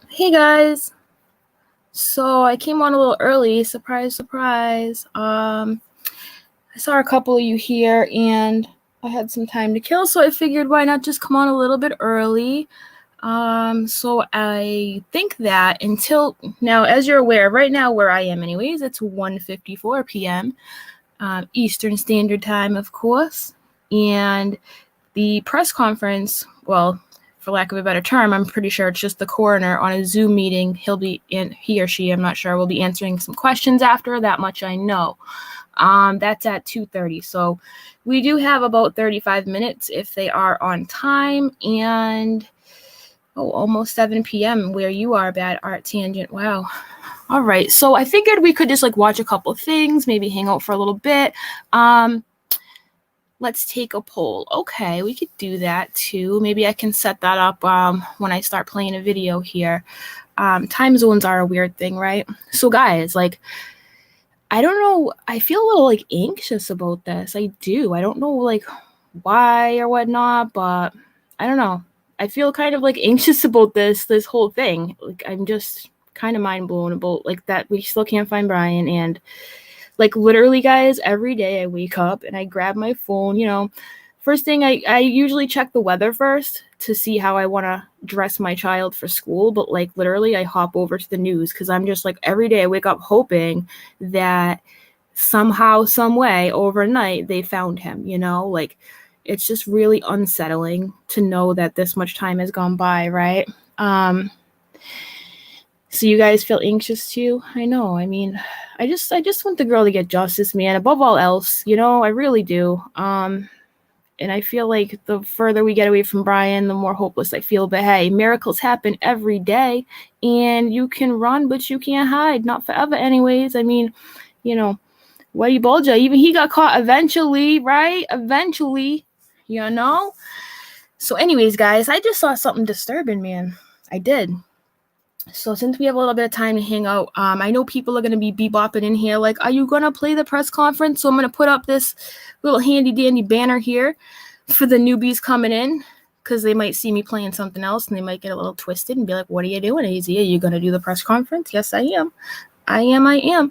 Hey guys, so I came on a little early, surprise, surprise. I saw a couple of you here and I had some time to kill, so I figured why not just come on a little bit early. So I think that until now, as you're aware, right now where I am anyways, it's 1:54 p.m. Eastern Standard Time, of course, and the press conference, well, for lack of a better term, I'm pretty sure it's just the coroner on a Zoom meeting. He or she, I'm not sure, will be answering some questions after, that much I know. That's at 2:30. So we do have about 35 minutes if they are on time, and almost 7 p.m. where you are, Bad Art Tangent. Wow. All right. So I figured we could just watch a couple of things, maybe hang out for a little bit. Let's take a poll. Okay, we could do that too. Maybe I can set that up when I start playing a video here. Time zones are a weird thing, right? So guys, I don't know. I feel a little anxious about this. I do. I don't know why or whatnot, but I don't know. I feel kind of anxious about this whole thing. I'm just kind of mind blown about that we still can't find Brian. And literally, guys, every day I wake up and I grab my phone. First thing, I usually check the weather first to see how I want to dress my child for school. But literally, I hop over to the news because I'm just every day I wake up hoping that somehow, some way, overnight they found him. It's just really unsettling to know that this much time has gone by, right? So you guys feel anxious too? I know. I mean, I just want the girl to get justice, man. Above all else, I really do. And I feel like the further we get away from Brian, the more hopeless I feel. But hey, miracles happen every day, and you can run, but you can't hide. Not forever, anyways. I mean, Whitey Bulger, even he got caught eventually, right? Eventually, So anyways, guys, I just saw something disturbing, man. I did. So since we have a little bit of time to hang out, I know people are going to be bebopping in here are you going to play the press conference? So I'm going to put up this little handy-dandy banner here for the newbies coming in, because they might see me playing something else and they might get a little twisted and be like, what are you doing, AZ? Are you going to do the press conference? Yes, I am. I am.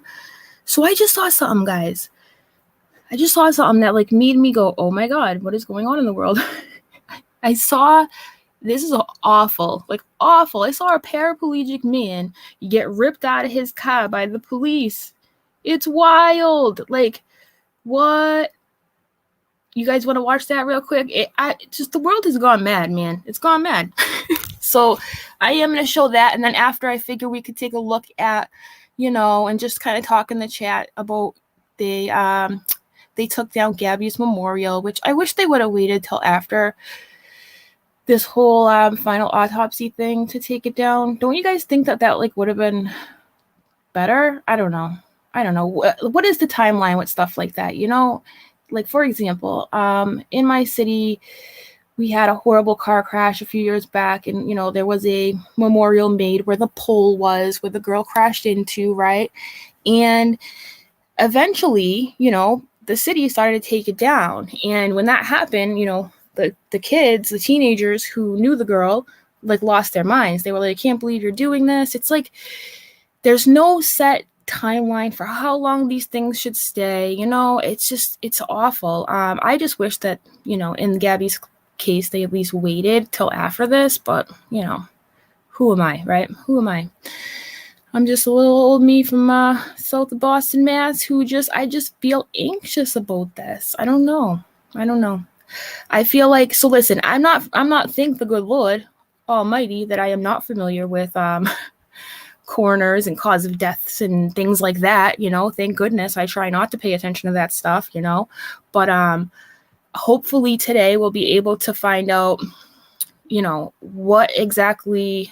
So I just saw something, guys. I just saw something that made me go, oh my God, what is going on in the world? I saw... This is awful, awful. I saw a paraplegic man get ripped out of his car by the police. It's wild. What? You guys want to watch that real quick? The world has gone mad, man. It's gone mad. So I am going to show that. And then after, I figure we could take a look at, and just kind of talk in the chat about they took down Gabby's memorial, which I wish they would have waited till after this whole final autopsy thing to take it down. Don't you guys think that would have been better? I don't know. What is the timeline with stuff like that? For example, in my city, we had a horrible car crash a few years back, and there was a memorial made where the pole was, where the girl crashed into, right? And eventually, the city started to take it down. And when that happened, the kids, the teenagers who knew the girl, lost their minds. They were I can't believe you're doing this. It's there's no set timeline for how long these things should stay. It's awful. I just wish that, in Gabby's case, they at least waited till after this, but, who am I, right? Who am I? I'm just a little old me from south of Boston, Mass, I just feel anxious about this. I don't know. I don't know. I feel like, so listen, I'm not, thank the good Lord Almighty that I am not familiar with coroners and cause of deaths and things like that, thank goodness. I try not to pay attention to that stuff, but hopefully today we'll be able to find out, what exactly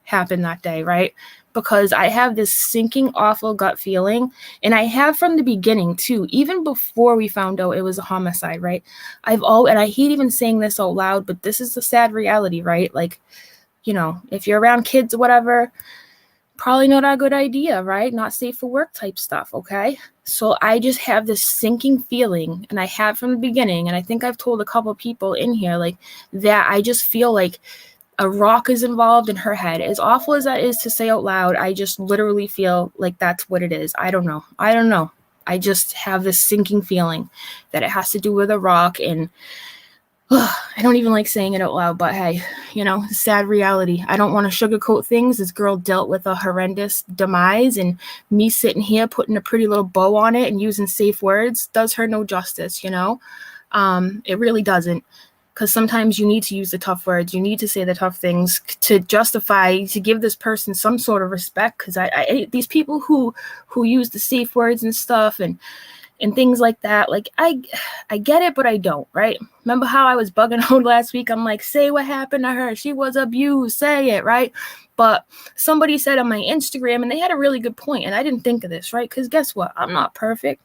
happened that day, right? Because I have this sinking, awful gut feeling, and I have from the beginning too, even before we found out it was a homicide, right? And I hate even saying this out loud, but this is the sad reality, right? Like, if you're around kids or whatever, probably not a good idea, right? Not safe for work type stuff, okay? So I just have this sinking feeling, and I have from the beginning, and I think I've told a couple people in here, like, that I just feel like a rock is involved in her head. As awful as that is to say out loud, I just literally feel like that's what it is. I don't know. I just have this sinking feeling that it has to do with a rock, and I don't even like saying it out loud, but hey, sad reality. I don't want to sugarcoat things. This girl dealt with a horrendous demise, and me sitting here putting a pretty little bow on it and using safe words does her no justice, It really doesn't, because sometimes you need to use the tough words. You need to say the tough things to justify, to give this person some sort of respect, because I these people who use the safe words and stuff and things like that, like, I get it, but I don't, right? Remember how I was bugging out last week? I'm like, say what happened to her. She was abused. Say it, right? But somebody said on my Instagram, and they had a really good point, and I didn't think of this, right? Because guess what? I'm not perfect.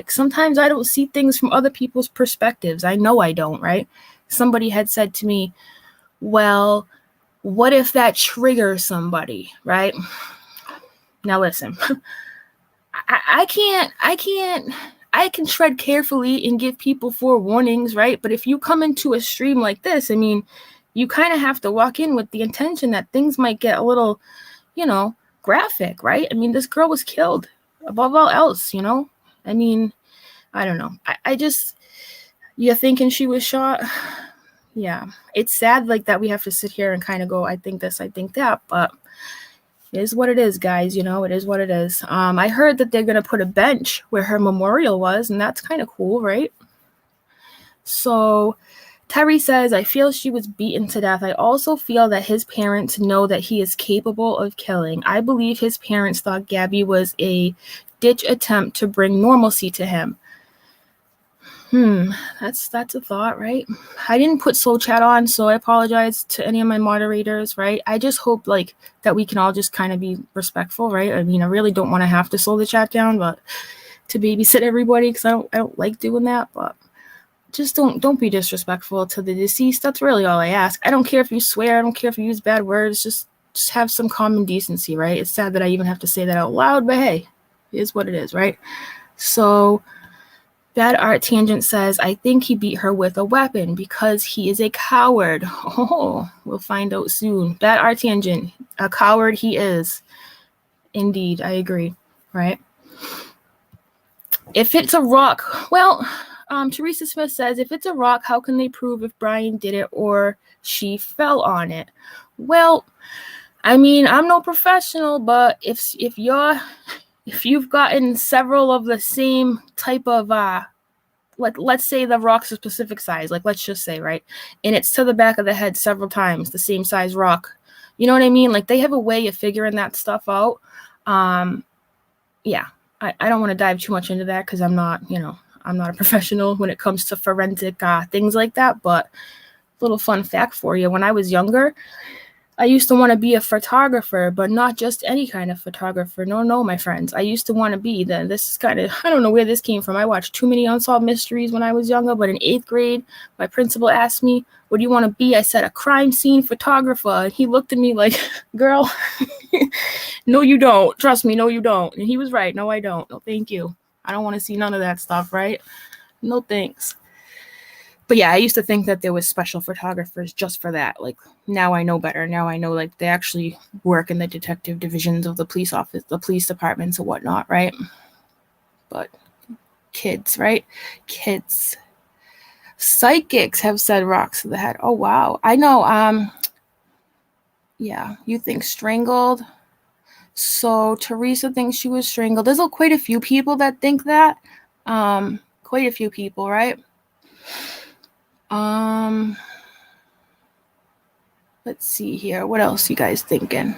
Sometimes I don't see things from other people's perspectives. I know I don't, right? Somebody had said to me, well, what if that triggers somebody, right? Now listen, I can tread carefully and give people forewarnings, right? But if you come into a stream like this, I mean, you kind of have to walk in with the intention that things might get a little, graphic, right? I mean, this girl was killed above all else, I mean, I don't know. You're thinking she was shot? Yeah. It's sad like that we have to sit here and kind of go, I think this, I think that, but it is what it is, guys. It is what it is. I heard that they're going to put a bench where her memorial was, and that's kind of cool, right? So Terry says, I feel she was beaten to death. I also feel that his parents know that he is capable of killing. I believe his parents thought Gabby was a ditch attempt to bring normalcy to him. That's a thought, right? I didn't put Soul Chat on, so I apologize to any of my moderators, right? I just hope that we can all just kind of be respectful, right? I mean, I really don't want to have to slow the chat down, but to babysit everybody, because I don't like doing that, but just don't be disrespectful to the deceased. That's really all I ask. I don't care if you swear. I don't care if you use bad words. Just have some common decency, right? It's sad that I even have to say that out loud, but hey, it is what it is, right? So Bad Art Tangent says, I think he beat her with a weapon because he is a coward. Oh, we'll find out soon. Bad Art Tangent, a coward he is. Indeed, I agree, right? If it's a rock, well, Teresa Smith says, if it's a rock, how can they prove if Brian did it or she fell on it? Well, I mean, I'm no professional, but if you've gotten several of the same type of, let's say the rock's a specific size, let's just say, right? And it's to the back of the head several times, the same size rock. You know what I mean? They have a way of figuring that stuff out. Yeah, I don't want to dive too much into that because I'm not a professional when it comes to forensic things like that. But little fun fact for you, when I was younger, I used to want to be a photographer, but not just any kind of photographer. No, my friends. I used to want to be this is kind of, I don't know where this came from. I watched too many Unsolved Mysteries when I was younger, but in 8th grade, my principal asked me, what do you want to be? I said, a crime scene photographer. And he looked at me like, girl, no, you don't. Trust me, no, you don't. And he was right. No, I don't. No, thank you. I don't want to see none of that stuff, right? No, thanks. But yeah, I used to think that there was special photographers just for that. Now I know better. Now I know they actually work in the detective divisions of the police office, the police departments and whatnot, right? But kids, right? Kids. Psychics have said rocks to the head. Oh, wow. I know. Yeah, you think strangled. So Teresa thinks she was strangled. There's quite a few people that think that. quite a few people, right? Let's see here. What else you guys thinking?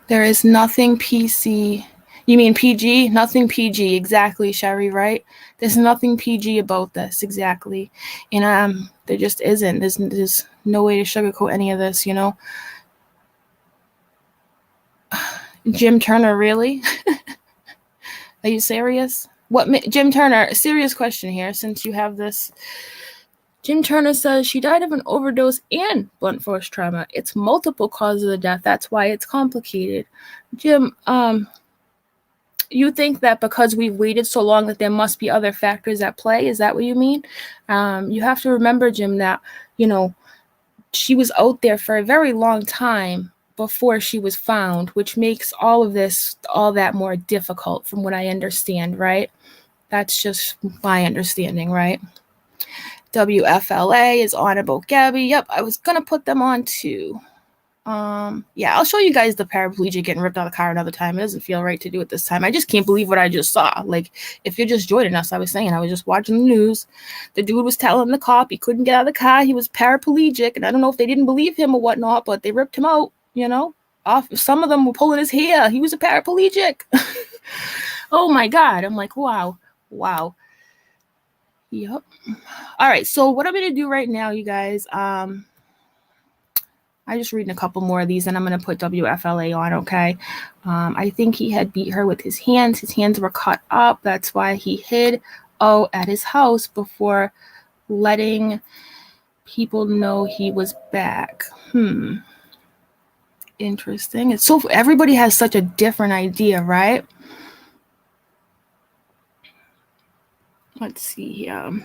There is nothing PC. You mean PG? Nothing PG. Exactly, Sherry, right? There's nothing PG about this. Exactly. And there just isn't. There's no way to sugarcoat any of this, you know? Jim Turner, really? Are you serious? What, Jim Turner, serious question here, since you have this. Jim Turner says she died of an overdose and blunt force trauma. It's multiple causes of death. That's why it's complicated. Jim, you think that because we've waited so long that there must be other factors at play? Is that what you mean? You have to remember, Jim, that, you know, she was out there for a very long time before she was found, which makes all of this all that more difficult from what I understand, right? That's just my understanding, right? WFLA is on about Gabby. Yep, I was going to put them on too. Yeah, I'll show you guys the paraplegic getting ripped out of the car another time. It doesn't feel right to do it this time. I just can't believe what I just saw. Like, if you're just joining us, I was just watching the news. The dude was telling the cop he couldn't get out of the car. He was paraplegic, and I don't know if they didn't believe him or whatnot, but they ripped him out, you know? Some of them were pulling his hair. He was a paraplegic. Oh my God. I'm like, wow. Yep. All right, so what I'm going to do right now, you guys, I'm just reading a couple more of these, and I'm going to put WFLA on, okay? I think he had beat her with his hands. His hands were cut up. That's why he hid at his house before letting people know he was back. Interesting. It's so everybody has such a different idea, right? Let's see here.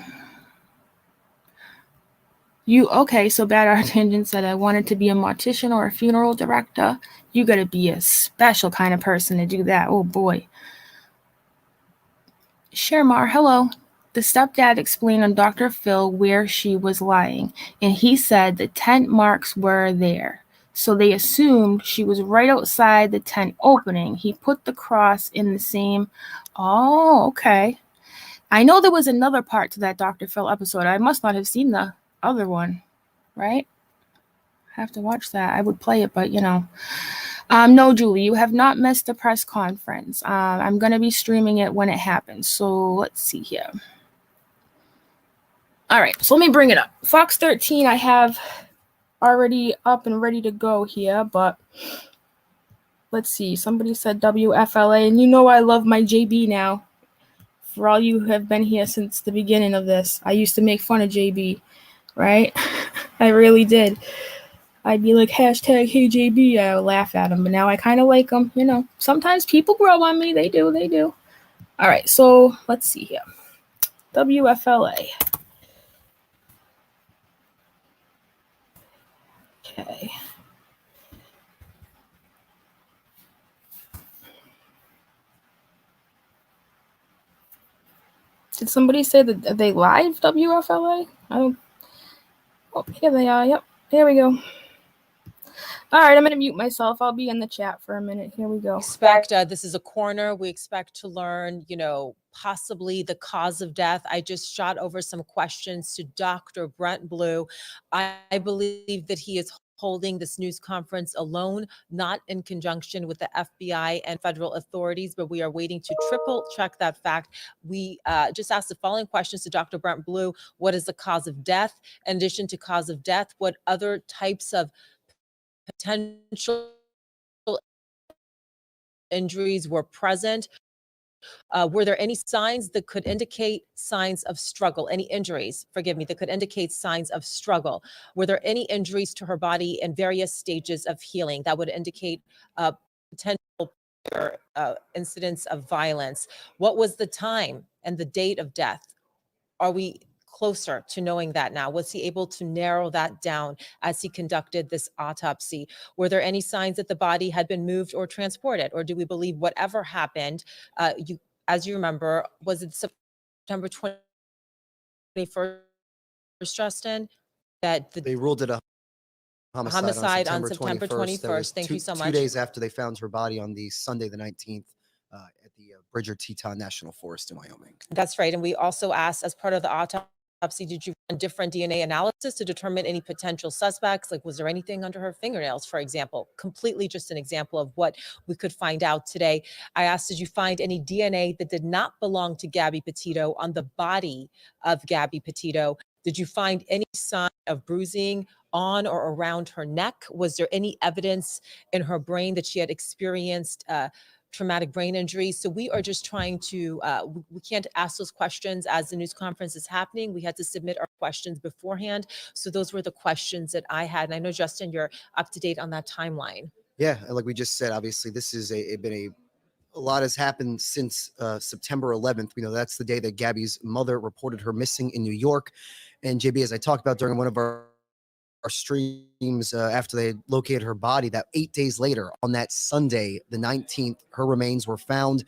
Okay, so Bad Art Tangent said I wanted to be a mortician or a funeral director. You gotta be a special kind of person to do that. Oh boy. Shermar, hello. The stepdad explained on Dr. Phil where she was lying, and he said the tent marks were there. So they assumed she was right outside the tent opening. He put the cross in the same. Oh, okay. I know there was another part to that Dr. Phil episode. I must not have seen the other one, right? I have to watch that. I would play it, but you know. No, Julie, you have not missed the press conference. I'm going to be streaming it when it happens. So let's see here. All right, so let me bring it up. Fox 13, I have already up and ready to go here, but let's see. Somebody said WFLA, and you know I love my JB now. For all you who have been here since the beginning of this, I used to make fun of JB, right? I really did. I'd be like, hashtag hey JB, I would laugh at him, but now I kind of like him, you know. Sometimes people grow on me, they do. All right, so let's see here. WFLA. Okay. Did somebody say that they live WFLA? I don't. Oh, here they are. Yep. Here we go. All right, I'm going to mute myself. I'll be in the chat for a minute. Here we go. This is a coroner. We expect to learn, possibly the cause of death. I just shot over some questions to Dr. Brent Blue. I believe that he is holding this news conference alone, not in conjunction with the FBI and federal authorities, but we are waiting to triple check that fact. We just asked the following questions to Dr. Brent Blue. What is the cause of death? In addition to cause of death, what other types of potential injuries were present? Were there any signs that could indicate signs of struggle? Any injuries, that could indicate signs of struggle? Were there any injuries to her body in various stages of healing that would indicate potential incidents of violence? What was the time and the date of death? Are we closer to knowing that now? Was he able to narrow that down as he conducted this autopsy? Were there any signs that the body had been moved or transported? Or do we believe whatever happened, as you remember, was it September 21st, Justin, that they ruled it a homicide on September 21st. Thank you so much. 2 days after they found her body on the Sunday, the 19th. at the Bridger Teton National Forest in Wyoming. That's right. And we also asked, as part of the autopsy, did you run different DNA analysis to determine any potential suspects? Like, was there anything under her fingernails, for example? Completely just an example of what we could find out today. I asked, did you find any DNA that did not belong to Gabby Petito on the body of Gabby Petito? Did you find any sign of bruising on or around her neck? Was there any evidence in her brain that she had experienced traumatic brain injury? So we are just trying to, we can't ask those questions as the news conference is happening. We had to submit our questions beforehand. So those were the questions that I had. And I know, Justin, you're up to date on that timeline. Yeah, like we just said, obviously this is a lot has happened since September 11th. We know that's the day that Gabby's mother reported her missing in New York. And JB, as I talked about during one of our streams after they located her body, that 8 days later, on that Sunday, the 19th, her remains were found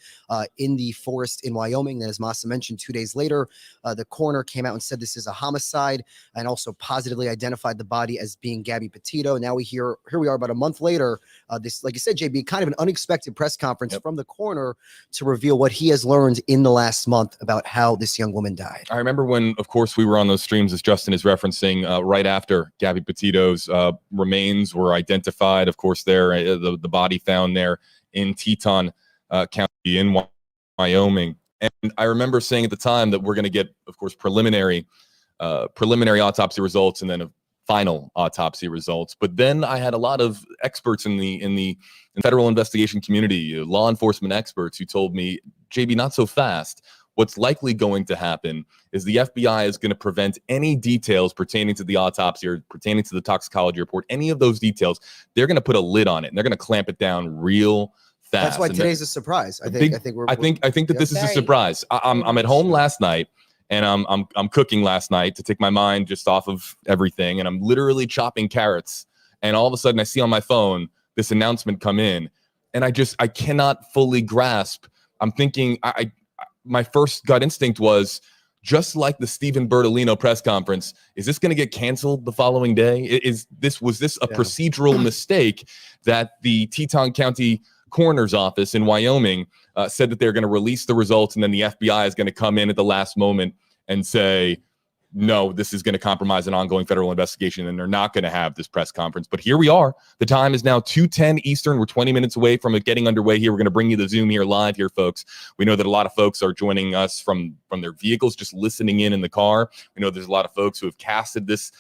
in the forest in Wyoming. And as Masa mentioned, 2 days later, the coroner came out and said this is a homicide, and also positively identified the body as being Gabby Petito. Now here we are about a month later. This, like you said, JB, kind of an unexpected press conference from the coroner to reveal what he has learned in the last month about how this young woman died. I remember when, of course, we were on those streams, as Justin is referencing, right after Gabby Petito's remains were identified. Of course, the body found there in Teton County in Wyoming. And I remember saying at the time that we're going to get, of course, preliminary autopsy results and then a final autopsy results. But then I had a lot of experts in the federal investigation community, law enforcement experts, who told me, JB, not so fast. What's likely going to happen is the FBI is going to prevent any details pertaining to the autopsy or pertaining to the toxicology report, any of those details. They're going to put a lid on it, and they're going to clamp it down real fast. That's why today's a surprise. I think that this is a surprise. I'm at home last night, and I'm cooking last night to take my mind just off of everything, and I'm literally chopping carrots, and all of a sudden I see on my phone this announcement come in, and I cannot fully grasp. I'm thinking, my first gut instinct was, just like the Stephen Bertolino press conference, is this going to get canceled the following day? Was this a procedural mistake that the Teton County Coroner's Office in Wyoming said that they're going to release the results, and then the FBI is going to come in at the last moment and say, no, this is going to compromise an ongoing federal investigation, and they're not going to have this press conference. But here we are. The time is now 2:10 Eastern. We're 20 minutes away from it getting underway here. We're going to bring you the Zoom here live here, folks. We know that a lot of folks are joining us from their vehicles, just listening in the car. We know there's a lot of folks who have casted this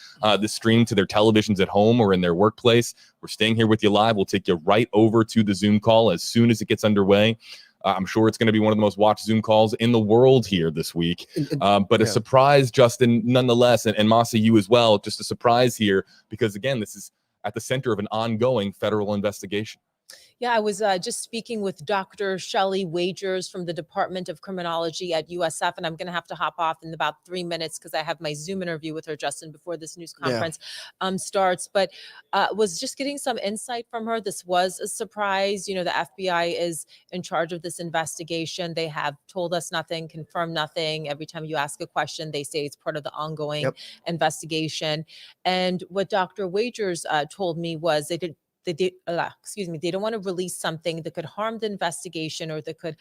stream to their televisions at home or in their workplace. We're staying here with you live. We'll take you right over to the Zoom call as soon as it gets underway. I'm sure it's going to be one of the most watched Zoom calls in the world here this week. But a surprise, Justin, nonetheless, and Masa, you as well, just a surprise here, because, again, this is at the center of an ongoing federal investigation. Yeah, I was just speaking with Dr. Shelley Wagers from the Department of Criminology at USF, and I'm going to have to hop off in about 3 minutes because I have my Zoom interview with her, Justin, before this news conference starts. But was just getting some insight from her. This was a surprise. You know, the FBI is in charge of this investigation. They have told us nothing, confirmed nothing. Every time you ask a question, they say it's part of the ongoing investigation. And what Dr. Wagers told me was they don't want to release something that could harm the investigation or that could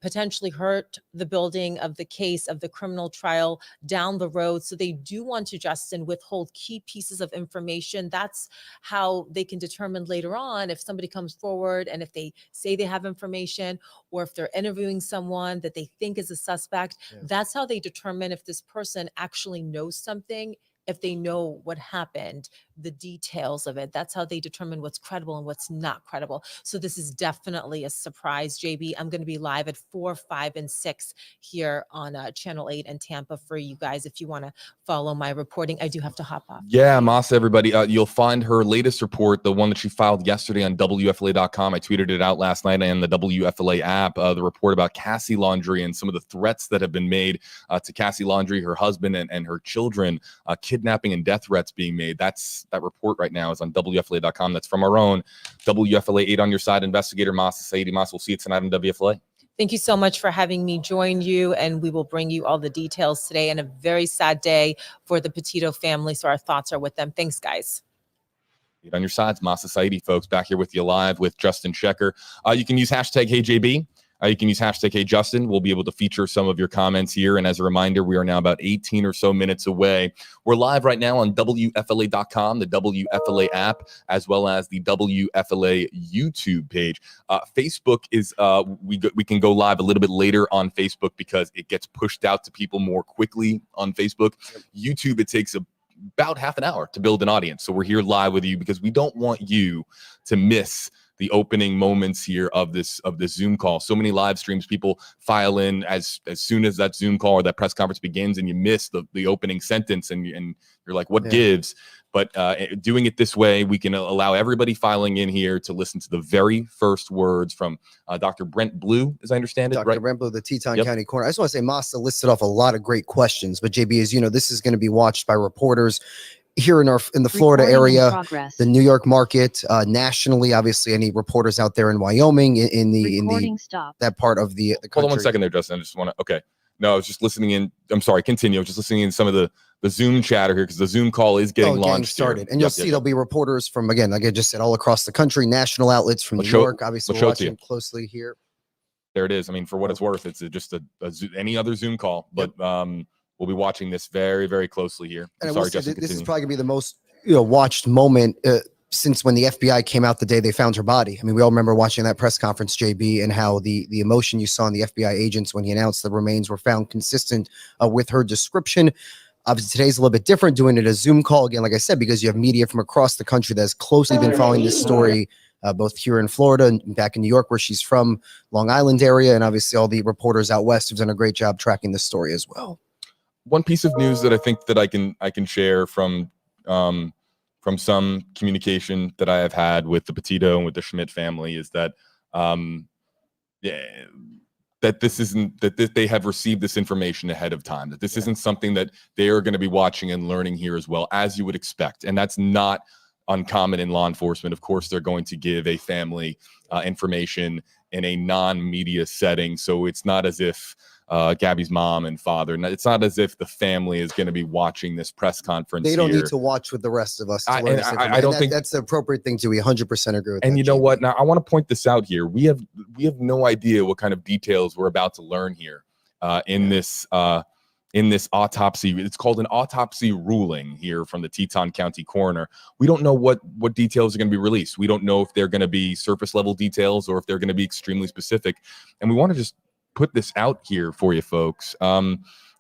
potentially hurt the building of the case of the criminal trial down the road. So they do want to, Justin, withhold key pieces of information. That's how they can determine later on if somebody comes forward and if they say they have information or if they're interviewing someone that they think is a suspect. That's how they determine if this person actually knows something, if they know what happened, the details of it. That's how they determine what's credible and what's not credible. So this is definitely a surprise, JB. I'm going to be live at 4, 5, and 6 here on Channel 8 in Tampa for you guys. If you want to follow my reporting, I do have to hop off. Yeah, Masa, everybody. You'll find her latest report, the one that she filed yesterday on WFLA.com. I tweeted it out last night and the WFLA app, the report about Cassie Laundrie and some of the threats that have been made to Cassie Laundrie, her husband, and her children, kidnapping and death threats being made. That report right now is on WFLA.com. That's from our own WFLA 8 on your side investigator, Masa Saidi. Masa, we'll see you tonight on WFLA. Thank you so much for having me join you, and we will bring you all the details today. And a very sad day for the Petito family, so our thoughts are with them. Thanks, guys. On your sides, Masa Saidi, folks, back here with you live with Justin Shecker. You can use hashtag HeyJB. You can use hashtag HeyJustin. We'll be able to feature some of your comments here. And as a reminder, we are now about 18 or so minutes away. We're live right now on WFLA.com, the WFLA app, as well as the WFLA YouTube page. Facebook is, we can go live a little bit later on Facebook because it gets pushed out to people more quickly on Facebook. YouTube, it takes about half an hour to build an audience. So we're here live with you because we don't want you to miss the opening moments here of this Zoom call. So many live streams, people file in as soon as that Zoom call or that press conference begins, and you miss the opening sentence, and you're like, what gives? But doing it this way, we can allow everybody filing in here to listen to the very first words from Dr. Brent Blue, as I understand it. Dr. Right? Brent Blue, the Teton County Coroner. I just want to say, Masa listed off a lot of great questions, but JB, as you know, this is going to be watched by reporters here in the Florida area, the New York market, nationally. Obviously, any reporters out there in Wyoming, in that part of the country. Hold on 1 second there, Justin. I just want to. Okay, no, I was just listening in. I'm sorry. Continue. I was just listening in some of the Zoom chatter here because the Zoom call is getting launched. Started, and you'll see there'll be reporters from, again, like I just said, all across the country, national outlets from New York. Obviously, we're watching closely here. There it is. I mean, for what it's worth, it's just any other Zoom call, but we'll be watching this very, very closely here. Sorry, Justin, this is probably gonna be the most watched moment since when the FBI came out the day they found her body. I mean, we all remember watching that press conference, JB, and how the emotion you saw in the FBI agents when he announced the remains were found consistent with her description. Obviously, today's a little bit different, doing it as a Zoom call again, like I said, because you have media from across the country that's closely been following this story. Both here in Florida and back in New York, where she's from, Long Island area, and obviously all the reporters out west who've done a great job tracking this story as well. One piece of news that I think that I can share from some communication that I have had with the Petito and with the Schmidt family is that that this isn't that they have received this information ahead of time, that this isn't something that they are going to be watching and learning here as well, as you would expect. And that's not uncommon in law enforcement. Of course, they're going to give a family information in a non-media setting. So it's not as if Gabby's mom and father, it's not as if the family is going to be watching this press conference. They don't need to watch with the rest of us. I don't think that's the appropriate thing to. We 100% agree with. And that, you know what? Now I want to point this out here. We have no idea what kind of details we're about to learn here in this autopsy. It's called an autopsy ruling here from the Teton County Coroner. We don't know what details are going to be released. We don't know if they're going to be surface level details or if they're going to be extremely specific. And we want to just put this out here for you folks.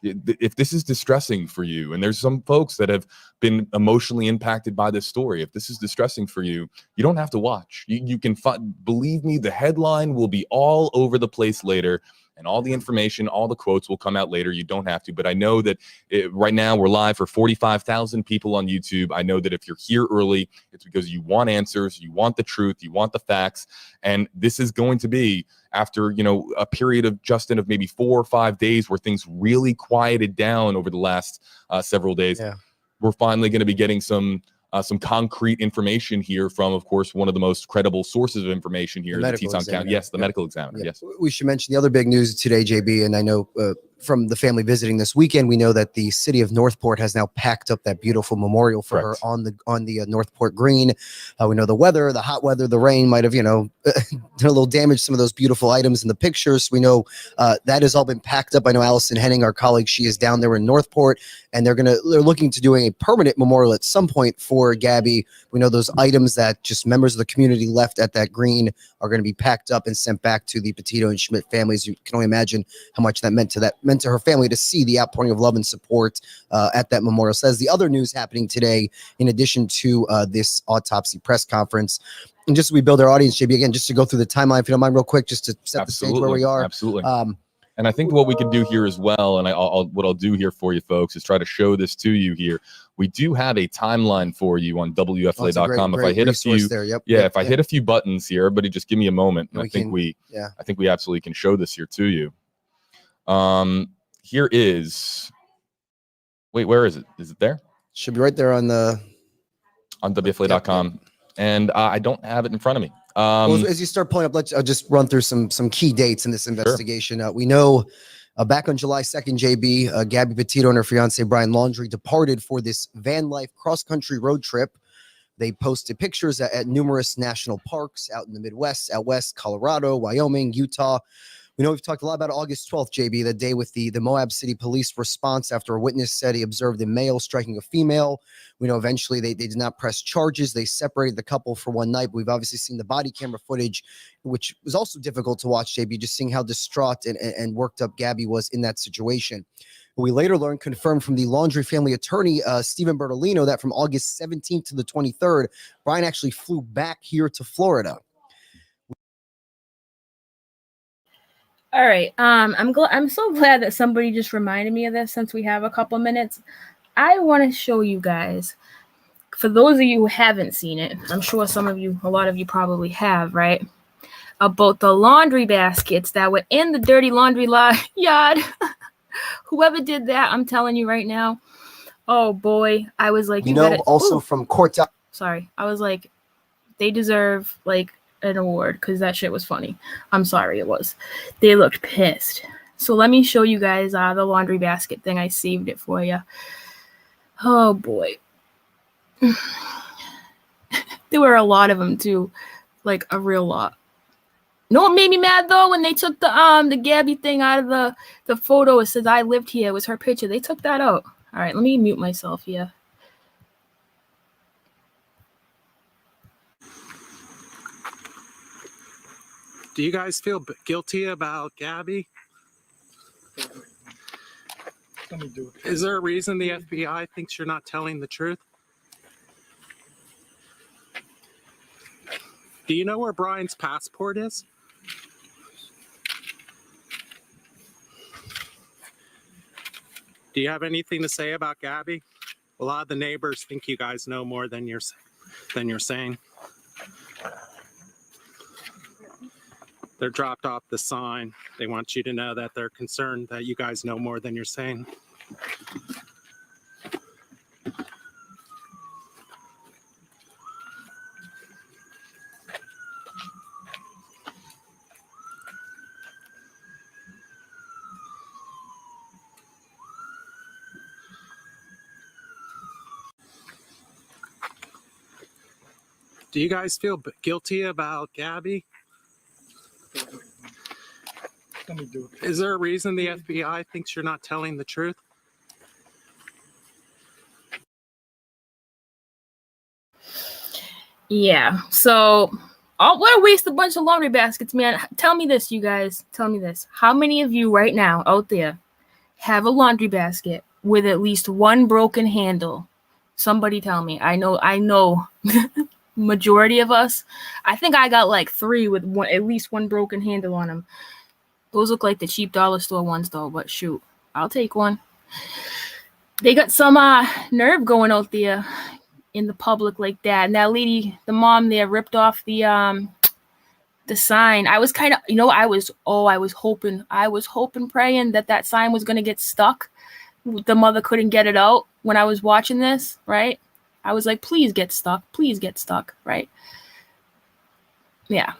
If this is distressing for you, and there's some folks that have been emotionally impacted by this story, if this is distressing for you, you don't have to watch. You can believe me, the headline will be all over the place later, and all the information, all the quotes will come out later. You don't have to, but I know that right now we're live for 45,000 people on YouTube. I know that if you're here early, it's because you want answers, you want the truth, you want the facts, and this is going to be after a period of Justin of maybe 4 or 5 days where things really quieted down over the last several days. Yeah. We're finally going to be getting some concrete information here from, of course, one of the most credible sources of information here, the Teton County. Yes, the medical examiner. Yeah. Yes. We should mention the other big news today, JB, and I know from the family visiting this weekend, we know that the city of Northport has now packed up that beautiful memorial for her on the Northport Green. We know the weather, the hot weather, the rain might have, done a little damage to some of those beautiful items in the pictures. We know that has all been packed up. I know Allison Henning, our colleague, she is down there in Northport, and they're looking to doing a permanent memorial at some point for Gabby. We know those items that just members of the community left at that green are going to be packed up and sent back to the Petito and Schmidt families. You can only imagine how much that meant to her family to see the outpouring of love and support at that memorial. So that's the other news happening today, in addition to this autopsy press conference. And just as we build our audience, JB, again, just to go through the timeline, if you don't mind, real quick, just to set the stage where we are. Absolutely. And I think what we can do here as well, and what I'll do here for you folks, is try to show this to you here. We do have a timeline for you on WFLA.com. If I hit a few, if I hit a few buttons here, everybody just give me a moment. And I think we absolutely can show this here to you. Here is, wait, where is it? Is it there? Should be right there on WFLA.com. And I don't have it in front of me. Well, as you start pulling up, I'll just run through some key dates in this investigation. Sure. We know back on July 2nd, JB, Gabby Petito and her fiance, Brian Laundrie, departed for this van life cross-country road trip. They posted pictures at numerous national parks out in the Midwest, out west, Colorado, Wyoming, Utah, We know we've talked a lot about August 12th, JB, the day with the Moab City police response after a witness said he observed a male striking a female. We know eventually they did not press charges. They separated the couple for one night. But we've obviously seen the body camera footage, which was also difficult to watch, JB, just seeing how distraught and worked up Gabby was in that situation. We later learned, confirmed from the Laundrie family attorney, Stephen Bertolino, that from August 17th to the 23rd, Brian actually flew back here to Florida. All right. I'm so glad that somebody just reminded me of this since we have a couple minutes. I want to show you guys, for those of you who haven't seen it, I'm sure a lot of you probably have, right? About the laundry baskets that were in the dirty laundry yard. Whoever did that, I'm telling you right now. Oh boy, I was like, From court. Sorry, I was like, they deserve like an award because that shit was funny. I'm sorry, it was. They looked pissed. So let me show you guys the laundry basket thing. I saved it for you. Oh boy. There were a lot of them too, like a real lot. You know what made me mad though? When they took the Gabby thing out of the photo, it says I lived here. It was her picture. They took that out. All right, let me mute myself here. Do you guys feel guilty about Gabby? Is there a reason the FBI thinks you're not telling the truth? Do you know where Brian's passport is? Do you have anything to say about Gabby? A lot of the neighbors think you guys know more than you're saying. They're dropped off the sign. They want you to know that they're concerned that you guys know more than you're saying. Do you guys feel guilty about Gabby? Is there a reason the FBI thinks you're not telling the truth? Yeah. So, what a waste of a bunch of laundry baskets, man. Tell me this, you guys. Tell me this. How many of you right now out there have a laundry basket with at least one broken handle? Somebody tell me. I know. Majority of us. I think I got like 3 with at least one broken handle on them. Those look like the cheap dollar store ones though, but shoot, I'll take one. They got some nerve going out there in the public like that. And that lady, the mom there, ripped off the sign. I was kind of, I was hoping, praying that sign was going to get stuck. The mother couldn't get it out when I was watching this, right? I was like, please get stuck, right? Yeah.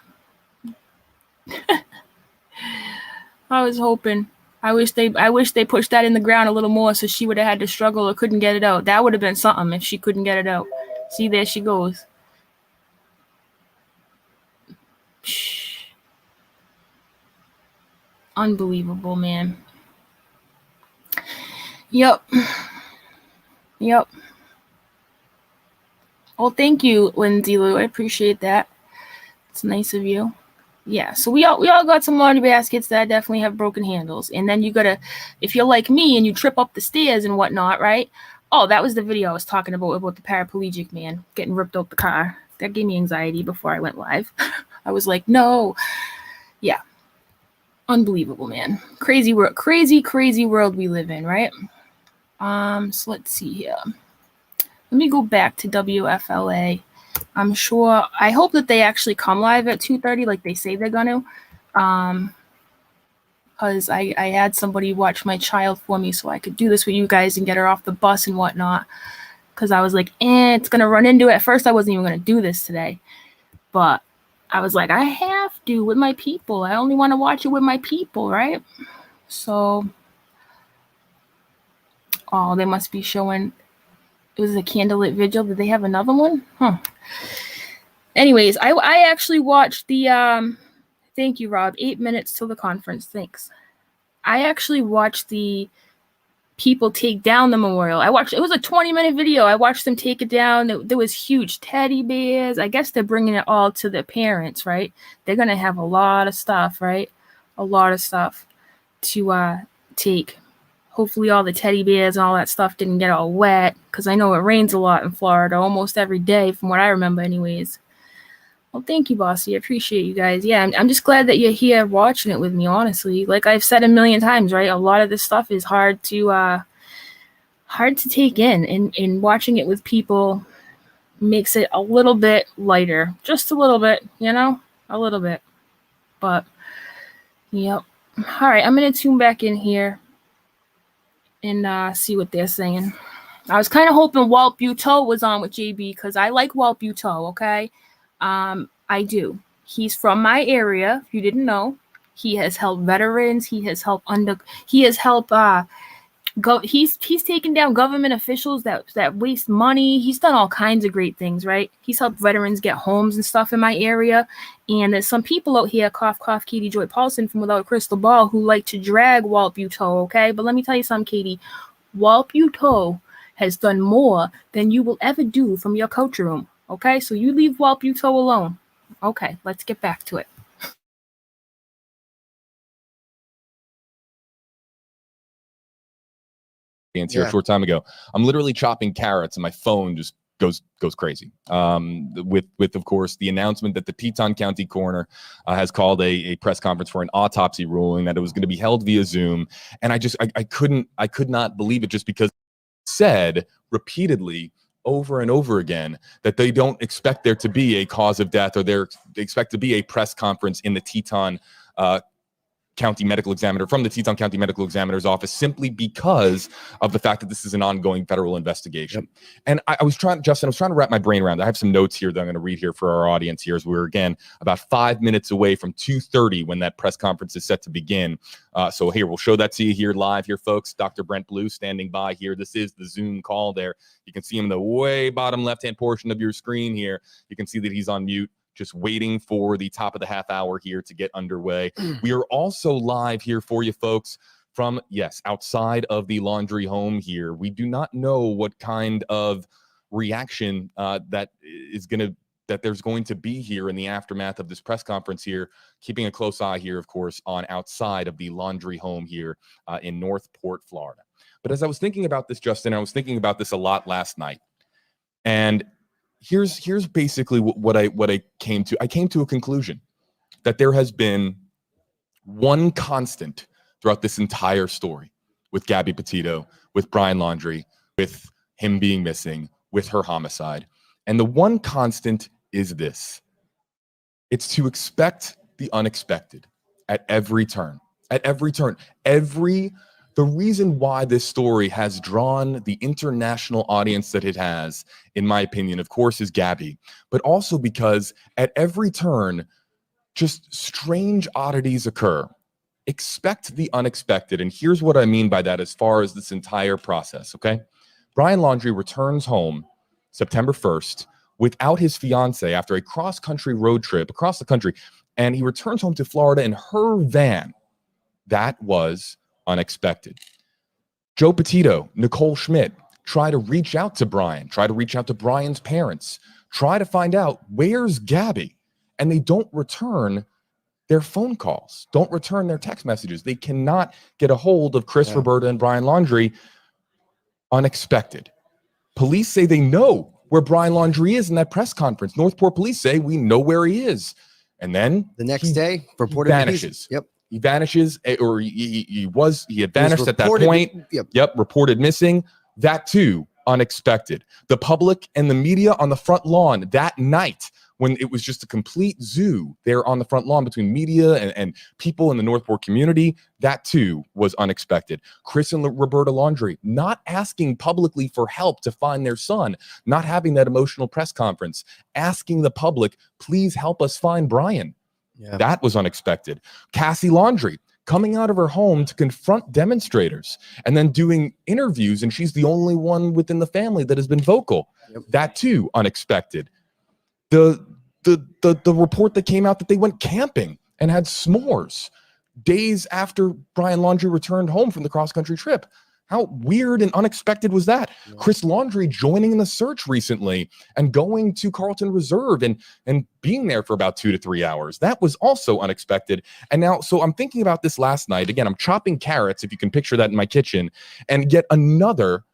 I was hoping. I wish they pushed that in the ground a little more so she would have had to struggle or couldn't get it out. That would have been something if she couldn't get it out. See, there she goes. Unbelievable, man. Yep. Well, thank you, Lindsay Lou. I appreciate that. It's nice of you. Yeah, so we all got some laundry baskets that definitely have broken handles. And then you gotta, if you're like me and you trip up the stairs and whatnot, right? Oh, that was the video I was talking about the paraplegic man getting ripped out the car. That gave me anxiety before I went live. I was like, no. Yeah. Unbelievable, man. Crazy world, crazy world we live in, right? So let's see here. Let me go back to WFLA. I hope that they actually come live at 2:30 like they say they're gonna. Because I had somebody watch my child for me so I could do this with you guys and get her off the bus and whatnot. Because I was like, it's gonna run into it. At first I wasn't even gonna do this today. But I was like, I have to with my people. I only want to watch it with my people, right? So, they must be showing. It was a candlelit vigil. Did they have another one? Huh. Anyways, I actually watched the Thank you, Rob. 8 minutes till the conference. Thanks. I actually watched the people take down the memorial. It was a 20-minute video. I watched them take it down. There was huge teddy bears. I guess they're bringing it all to the parents, right? They're going to have a lot of stuff, right? A lot of stuff to take. Hopefully all the teddy bears and all that stuff didn't get all wet, because I know it rains a lot in Florida almost every day from what I remember anyways. Well, thank you, Bossy. I appreciate you guys. Yeah, I'm just glad that you're here watching it with me, honestly. Like I've said a million times, right? A lot of this stuff is hard to take in, and watching it with people makes it a little bit lighter. Just a little bit, you know? A little bit. But, yep. All right, I'm going to tune back in here and see what they're saying. I was kind of hoping Walt Buteau was on with JB, because I like Walt Buteau, okay? I do. He's from my area, if you didn't know. He has helped veterans. He has helped he's taken down government officials that waste money. He's done all kinds of great things, right? He's helped veterans get homes and stuff in my area. And there's some people out here, cough, cough, Katie Joy Paulson from Without a Crystal Ball, who like to drag Walt Buteau, okay? But let me tell you something, Katie. Walt Buteau has done more than you will ever do from your couch room, okay? So you leave Walt Buteau alone. Okay, let's get back to it. Here a short time ago. I'm literally chopping carrots and my phone just goes crazy. With of course the announcement that the Teton County Coroner has called a press conference for an autopsy ruling, that it was going to be held via Zoom, and I could not believe it, just because it said repeatedly over and over again that they don't expect there to be a cause of death, or they expect to be a press conference in the Teton County Medical Examiner, from the Teton County Medical Examiner's office, simply because of the fact that this is an ongoing federal investigation. Yep. And I was trying to wrap my brain around. I have some notes here that I'm going to read here for our audience here, as we're again about 5 minutes away from 2:30 when that press conference is set to begin. So here, we'll show that to you here live here, folks. Dr. Brent Blue standing by here. This is the Zoom call there. You can see him in the way bottom left-hand portion of your screen here. You can see that he's on mute, just waiting for the top of the half hour here to get underway. We are also live here for you folks from, yes, outside of the Laundrie home here. We do not know what kind of reaction that there's going to be here in the aftermath of this press conference here, keeping a close eye here, of course, on outside of the Laundrie home here in Northport, Florida. But as I was thinking about this, Justin, I was thinking about this a lot last night. And here's basically what I came to. I came to a conclusion that there has been one constant throughout this entire story, with Gabby Petito, with Brian Laundrie, with him being missing, with her homicide. And the one constant is this: it's to expect the unexpected at every turn. At every turn. The reason why this story has drawn the international audience that it has, in my opinion, of course, is Gabby, but also because at every turn, just strange oddities occur. Expect the unexpected. And here's what I mean by that as far as this entire process, okay? Brian Laundrie returns home September 1st without his fiance after a cross-country road trip across the country, and he returns home to Florida in her van. That was unexpected. Joe Petito, Nicole Schmidt try to reach out to Brian, try to reach out to Brian's parents, try to find out where's Gabby, and they don't return their phone calls, don't return their text messages. They cannot get a hold of Chris, Roberta, and Brian Laundrie. Unexpected. Police say they know where Brian Laundrie is in that press conference. Northport police say we know where he is. And then the next day, reported vanishes. Yep. He vanishes, or he had vanished at that point. Yep, reported missing. That too, unexpected. The public and the media on the front lawn that night, when it was just a complete zoo there on the front lawn between media and people in the Northport community, that too was unexpected. Chris and Roberta Laundrie not asking publicly for help to find their son, not having that emotional press conference, asking the public, please help us find Brian. Yeah. That was unexpected. Cassie Laundrie coming out of her home to confront demonstrators and then doing interviews, and she's the only one within the family that has been vocal. Yep. That too, unexpected. The report that came out that they went camping and had s'mores days after Brian Laundrie returned home from the cross-country trip. How weird and unexpected was that? Yeah. Chris Laundrie joining in the search recently and going to Carlton Reserve and being there for about 2 to 3 hours. That was also unexpected. And now, so I'm thinking about this last night. Again, I'm chopping carrots, if you can picture that in my kitchen, and get another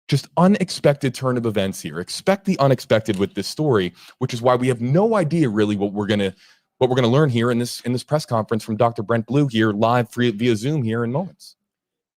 just unexpected turn of events here. Expect the unexpected with this story, which is why we have no idea really what we're gonna learn here in this press conference from Dr. Brent Blue here live via Zoom here in moments.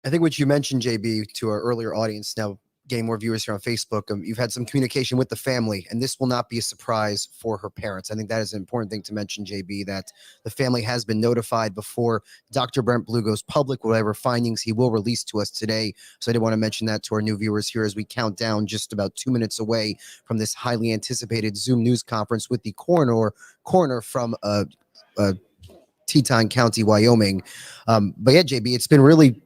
I think what you mentioned, JB, to our earlier audience, now getting more viewers here on Facebook, you've had some communication with the family, and this will not be a surprise for her parents. I think that is an important thing to mention, JB, that the family has been notified before Dr. Brent Blue goes public. Whatever findings he will release to us today. So I did want to mention that to our new viewers here as we count down just about 2 minutes away from this highly anticipated Zoom news conference with the coroner from Teton County, Wyoming. But yeah, JB, it's been really...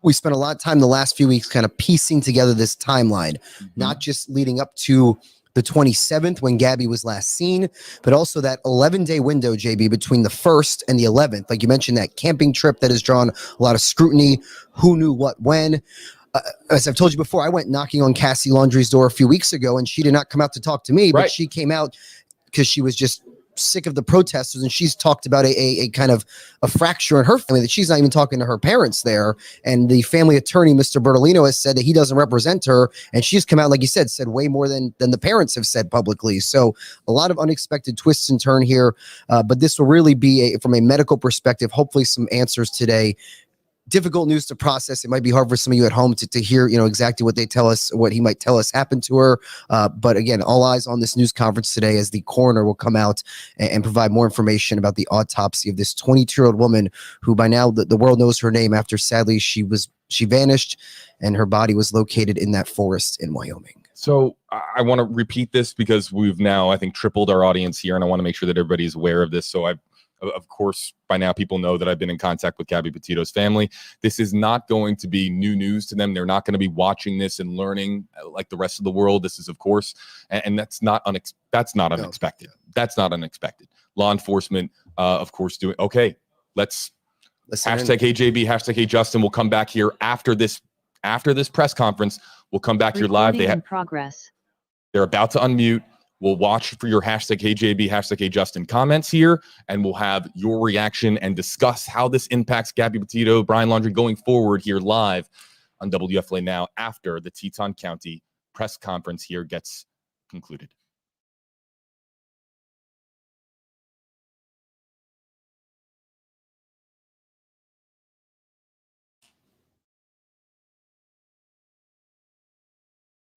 We spent a lot of time the last few weeks kind of piecing together this timeline, not just leading up to the 27th when Gabby was last seen, but also that 11-day window, JB, between the 1st and the 11th. Like you mentioned, that camping trip that has drawn a lot of scrutiny. Who knew what when? As I've told you before, I went knocking on Cassie Laundrie's door a few weeks ago, and she did not come out to talk to me, but she came out because she was just sick of the protesters, and she's talked about a kind of a fracture in her family, that she's not even talking to her parents there. And the family attorney, Mr. Bertolino, has said that he doesn't represent her, and she's come out, like you said way more than the parents have said publicly. So a lot of unexpected twists and turns here, but this will really be from a medical perspective, hopefully some answers today. Difficult news to process. It might be hard for some of you at home to hear, exactly what they tell us, what he might tell us happened to her. But again, all eyes on this news conference today as the coroner will come out and provide more information about the autopsy of this 22-year-old woman who by now the world knows her name after sadly she vanished and her body was located in that forest in Wyoming. So I want to repeat this because we've now, I think, tripled our audience here, and I want to make sure that everybody's aware of this. So of course, by now people know that I've been in contact with Gabby Petito's family. This is not going to be new news to them. They're not going to be watching this and learning like the rest of the world. This is, of course, and that's not unexpected. That's not unexpected. Law enforcement, of course, doing okay. Let's hashtag HJB, hashtag Hey Justin. We'll come back here after this press conference. We'll come back here live. They have progress. They're about to unmute. We'll watch for your hashtag HJB, hashtag Hey Justin comments here, and we'll have your reaction and discuss how this impacts Gabby Petito, Brian Laundrie going forward here live on WFLA Now after the Teton County press conference here gets concluded.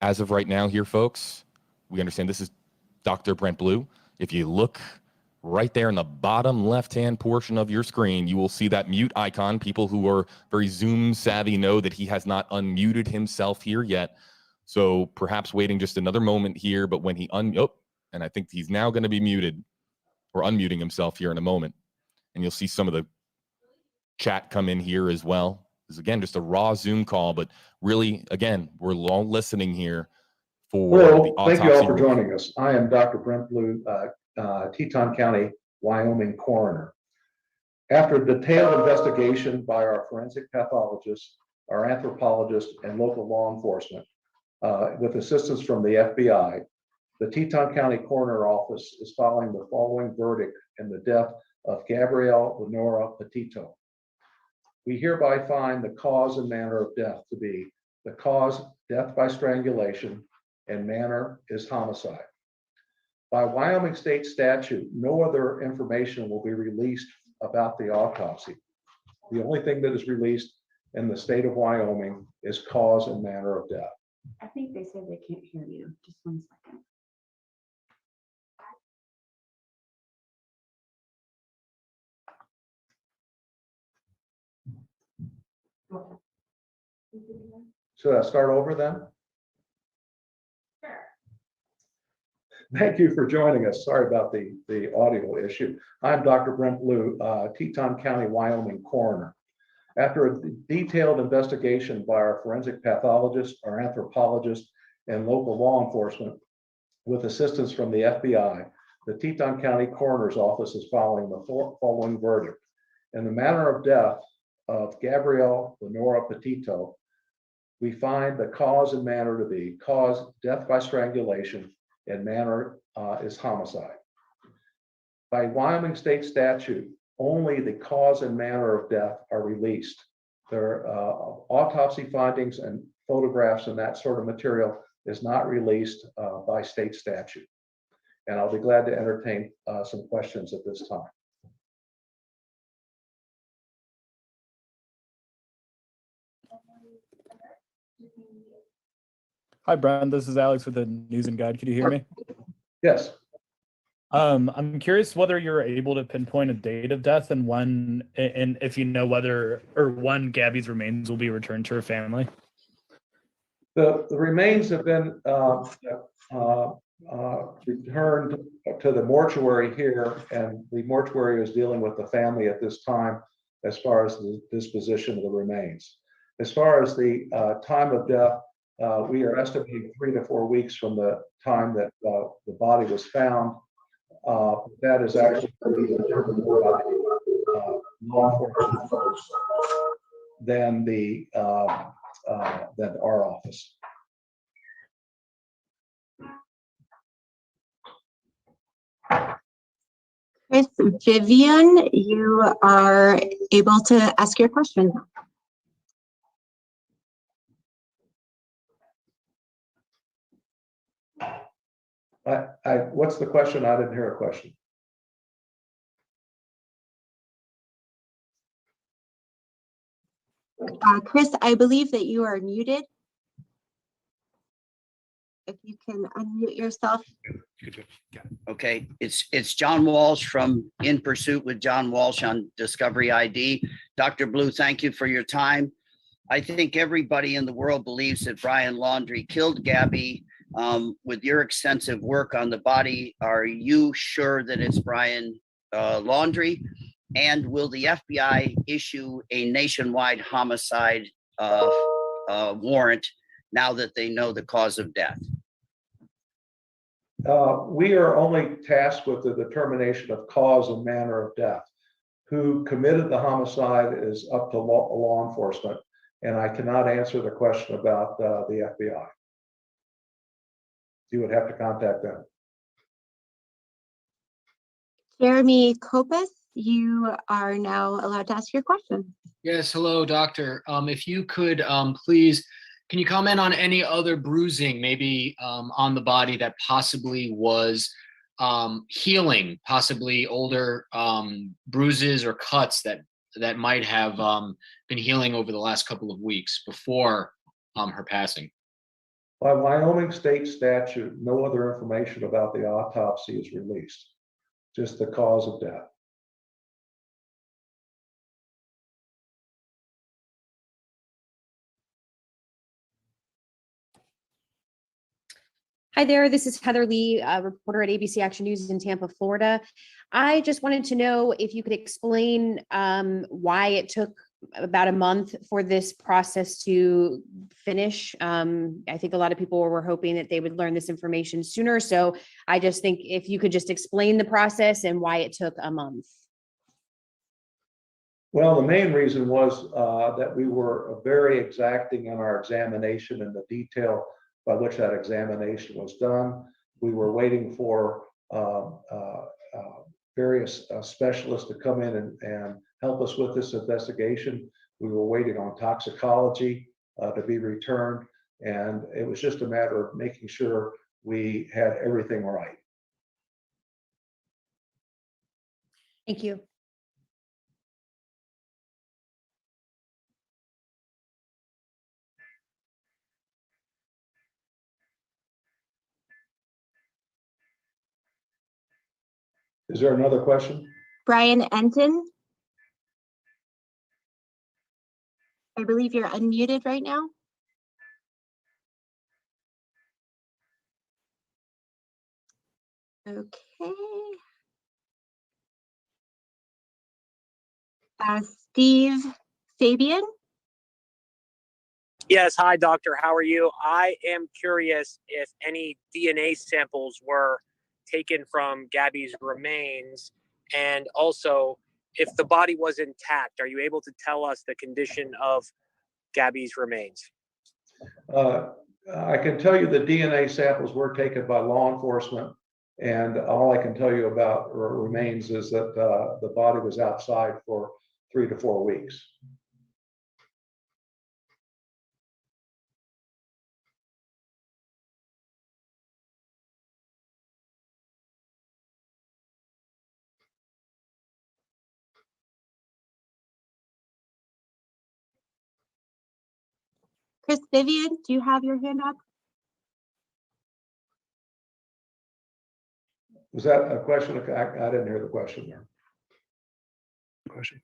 As of right now here, folks, we understand this is Dr. Brent Blue. If you look right there in the bottom left-hand portion of your screen, you will see that mute icon. People who are very Zoom savvy know that he has not unmuted himself here yet. So perhaps waiting just another moment here, but when he and I think he's now going to be muted or unmuting himself here in a moment. And you'll see some of the chat come in here as well. This is, again, just a raw Zoom call, but really, again, we're all listening here for the autopsy. Thank you all for joining us. I am Dr. Brent Blue, Teton County, Wyoming Coroner. After a detailed investigation by our forensic pathologist, our anthropologist, and local law enforcement, with assistance from the FBI, the Teton County Coroner Office is filing the following verdict in the death of Gabrielle Lenora Petito. We hereby find the cause and manner of death to be the cause, death by strangulation, and manner is homicide. By Wyoming state statute, no other information will be released about the autopsy. The only thing that is released in the state of Wyoming is cause and manner of death. I think they said they can't hear you. Just 1 second. Should I start over then? Thank you for joining us. Sorry about the audio issue. I'm Dr. Brent Blue, Teton County, Wyoming Coroner. After a detailed investigation by our forensic pathologist, our anthropologist, and local law enforcement, with assistance from the FBI, the Teton County Coroner's Office is following the following verdict. In the manner of death of Gabrielle Lenora Petito, we find the cause and manner to be death by strangulation, and manner is homicide. By Wyoming state statute, only the cause and manner of death are released. Their autopsy findings and photographs and that sort of material is not released by state statute. And I'll be glad to entertain some questions at this time. Hi, Brian. This is Alex with the News and Guide. Could you hear me? Yes. I'm curious whether you're able to pinpoint a date of death and when, and if you know whether or when Gabby's remains will be returned to her family. The remains have been returned to the mortuary here, and the mortuary is dealing with the family at this time as far as the disposition of the remains. As far as the time of death, we are estimating 3 to 4 weeks from the time that the body was found. That is actually determined more by law enforcement folks than our office. Chris, Vivian, you are able to ask your question. What's the question? I didn't hear a question. Chris, I believe that you are muted. If you can unmute yourself. Okay, it's John Walsh from In Pursuit with John Walsh on Discovery ID. Dr. Blue, thank you for your time. I think everybody in the world believes that Brian Laundrie killed Gabby. With your extensive work on the body, are you sure that it's Brian Laundrie? And will the FBI issue a nationwide homicide warrant now that they know the cause of death? We are only tasked with the determination of cause and manner of death. Who committed the homicide is up to law enforcement, and I cannot answer the question about the FBI. You would have to contact them. Jeremy Kopus, you are now allowed to ask your question. Yes, hello, doctor. If you could please, can you comment on any other bruising, maybe on the body that possibly was healing, possibly older bruises or cuts that might have been healing over the last couple of weeks before her passing? By Wyoming state statute, no other information about the autopsy is released, just the cause of death. Hi there, this is Heather Lee, a reporter at ABC Action News in Tampa, Florida. I just wanted to know if you could explain why it took about a month for this process to finish. I think a lot of people were hoping that they would learn this information sooner. So I just think if you could just explain the process and why it took a month. Well, the main reason was that we were very exacting in our examination and the detail by which that examination was done. We were waiting for various specialists to come in and help us with this investigation. We were waiting on toxicology to be returned, and it was just a matter of making sure we had everything right. Thank you. Is there another question? Brian Enton, I believe you're unmuted right now. Okay. Steve Fabian. Yes, hi, doctor. How are you? I am curious if any DNA samples were taken from Gabby's remains? And also, if the body was intact, are you able to tell us the condition of Gabby's remains? I can tell you the DNA samples were taken by law enforcement, and all I can tell you about remains is that the body was outside for 3 to 4 weeks. Chris Vivian, do you have your hand up? Was that a question? I didn't hear the question there. Question.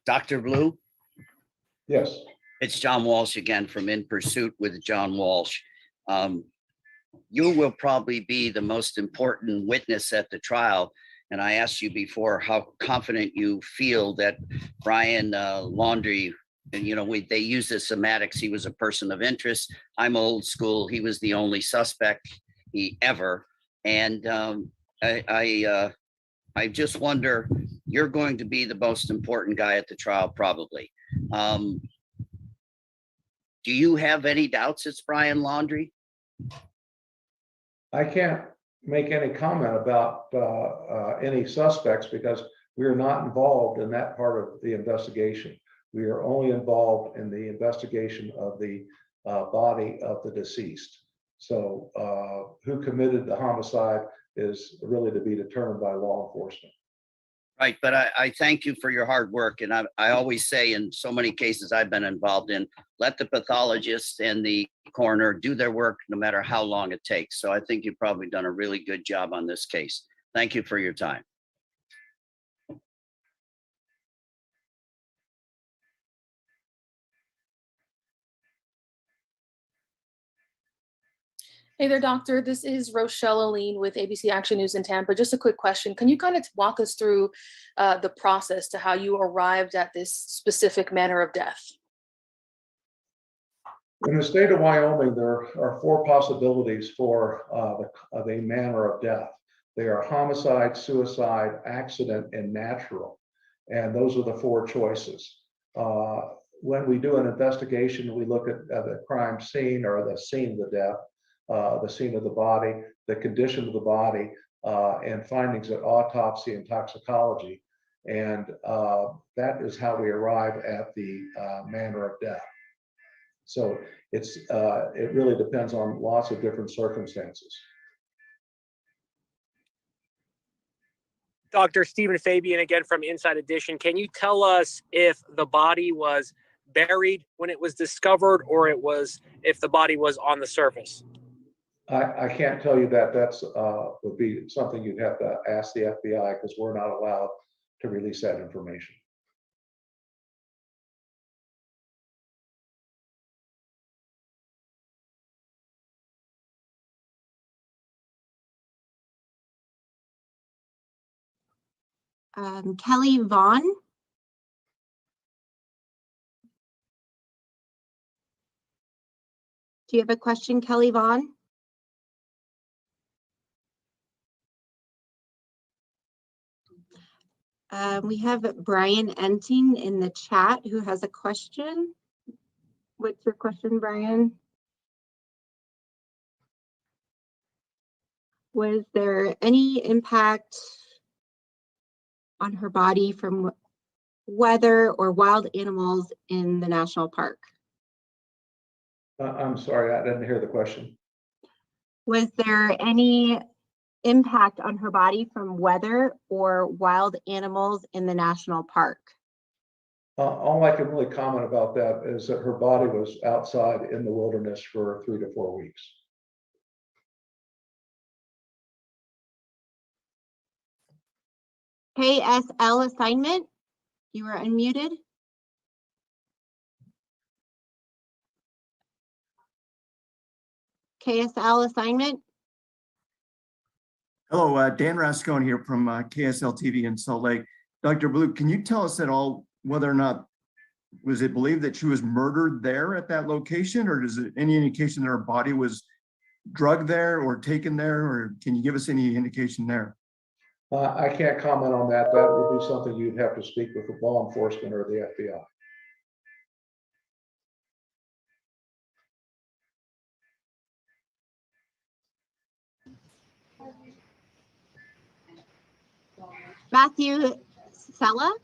Dr. Blue, Yes. it's John Walsh again from In Pursuit with John Walsh. You will probably be the most important witness at the trial. And I asked you before how confident you feel that Brian Laundrie, and they use the semantics. He was a person of interest. I'm old school. He was the only suspect ever. And I just wonder, you're going to be the most important guy at the trial, probably. Do you have any doubts it's Brian Laundrie? I can't make any comment about any suspects because we are not involved in that part of the investigation. We are only involved in the investigation of the body of the deceased. So who committed the homicide is really to be determined by law enforcement. Right, but I thank you for your hard work. And I always say in so many cases I've been involved in, let the pathologist and the coroner do their work no matter how long it takes. So I think you've probably done a really good job on this case. Thank you for your time. Hey there, doctor. This is Rochelle Aline with ABC Action News in Tampa. Just a quick question. Can you kind of walk us through the process to how you arrived at this specific manner of death? In the state of Wyoming, there are 4 possibilities for the manner of death. They are homicide, suicide, accident, and natural. And those are the 4 choices. When we do an investigation, we look at the crime scene or the scene of the death. The scene of the body, the condition of the body, and findings at autopsy and toxicology. And that is how we arrive at the manner of death. So it really depends on lots of different circumstances. Dr. Stephen Fabian again from Inside Edition. Can you tell us if the body was buried when it was discovered or if the body was on the surface? I can't tell you that. That's would be something you'd have to ask the FBI because we're not allowed to release that information. Kelly Vaughn. Do you have a question, Kelly Vaughn? We have Brian Enting in the chat who has a question. What's your question, Brian? Was there any impact on her body from weather or wild animals in the national park? I'm sorry, I didn't hear the question. Was there any impact on her body from weather or wild animals in the national park? All I can really comment about that is that her body was outside in the wilderness for 3 to 4 weeks. KSL assignment, you are unmuted. KSL assignment. Hello, Dan Rascone here from KSL TV in Salt Lake. Dr. Blue, can you tell us at all whether or not, was it believed that she was murdered there at that location, or is it any indication that her body was drugged there or taken there, or can you give us any indication there? I can't comment on that. That would be something you'd have to speak with the law enforcement or the FBI. Matthew Sella?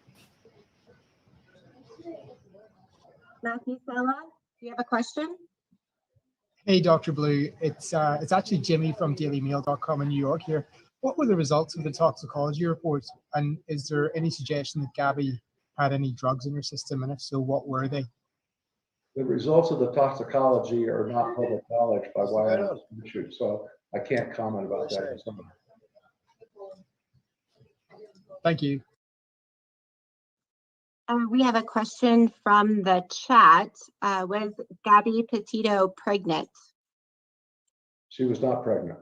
Matthew Sella, do you have a question? Hey, Dr. Blue. It's actually Jimmy from dailymail.com in New York here. What were the results of the toxicology report? And is there any suggestion that Gabby had any drugs in her system? And if so, what were they? The results of the toxicology are not public knowledge by Wyoming Institute, so I can't comment about that. Thank you. We have a question from the chat. Was Gabby Petito pregnant? She was not pregnant.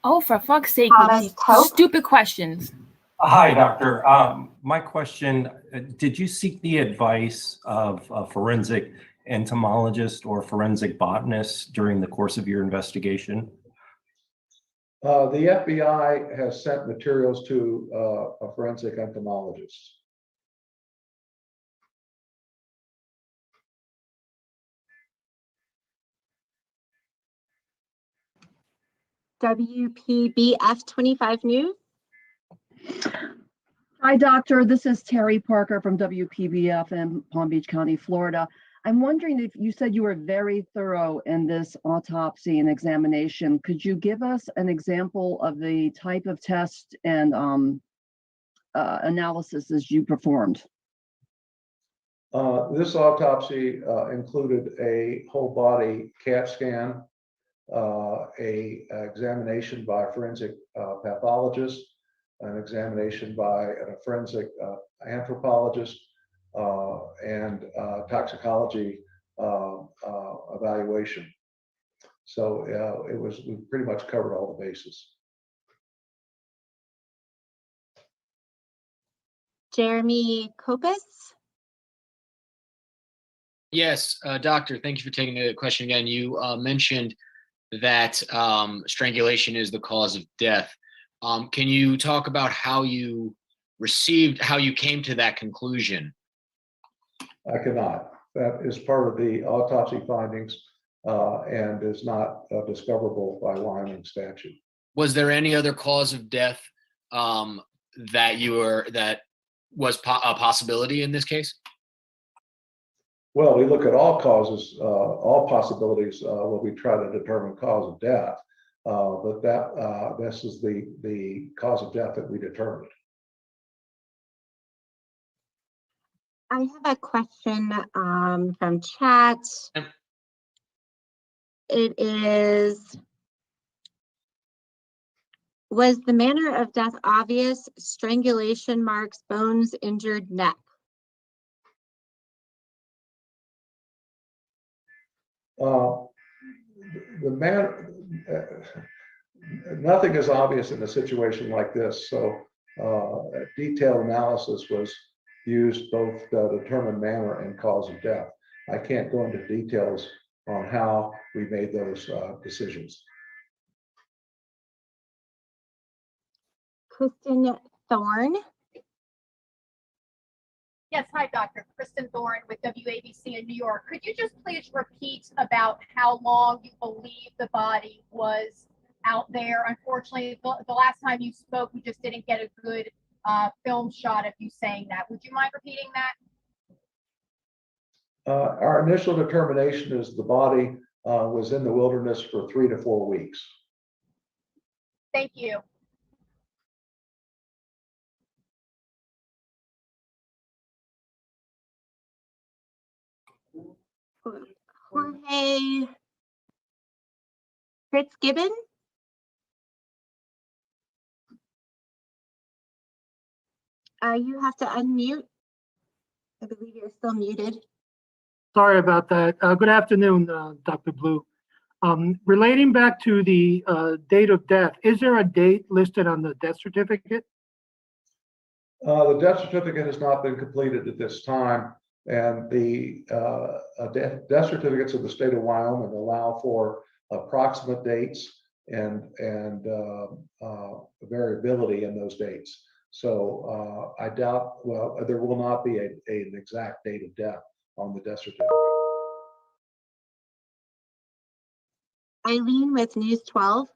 Oh, for fuck's sake, Thomas with Pope? these stupid questions. Hi, doctor. My question, did you seek the advice of a forensic entomologist or forensic botanist during the course of your investigation? The FBI has sent materials to a forensic entomologist. WPBF 25 News. Hi, doctor. This is Terry Parker from WPBF in Palm Beach County, Florida. I'm wondering if you said you were very thorough in this autopsy and examination. Could you give us an example of the type of test and analysis you performed? This autopsy included a whole body CAT scan, a examination by a forensic pathologist, an examination by a forensic anthropologist, and toxicology evaluation. So we pretty much covered all the bases. Jeremy Kopis. Yes, doctor, thank you for taking the question again. You mentioned that strangulation is the cause of death. Can you talk about how you came to that conclusion? I cannot. That is part of the autopsy findings and is not discoverable by Wyoming statute. Was there any other cause of death that was a possibility in this case? Well, we look at all causes, all possibilities when we try to determine cause of death, but this is the cause of death that we determined. I have a question from chat. It is, was the manner of death obvious? Strangulation marks, bones, injured neck. Nothing is obvious in a situation like this, so a detailed analysis was used both to determine manner and cause of death. I can't go into details on how we made those decisions. Kristen Thorne. Yes, hi, Dr. Kristen Thorne with WABC in New York. Could you just please repeat about how long you believe the body was out there? Unfortunately, the last time you spoke, we just didn't get a good film shot of you saying that. Would you mind repeating that? Our initial determination is the body was in the wilderness for 3 to 4 weeks. Thank you. Jorge Fitzgibbon. You have to unmute. I believe you're still muted. Sorry about that. Good afternoon, Dr. Blue. Relating back to the date of death, is there a date listed on the death certificate? The death certificate has not been completed at this time, and the death certificates of the state of Wyoming allow for approximate dates and variability in those dates. So I doubt, well, there will not be an exact date of death on the death certificate. Eileen with News 12.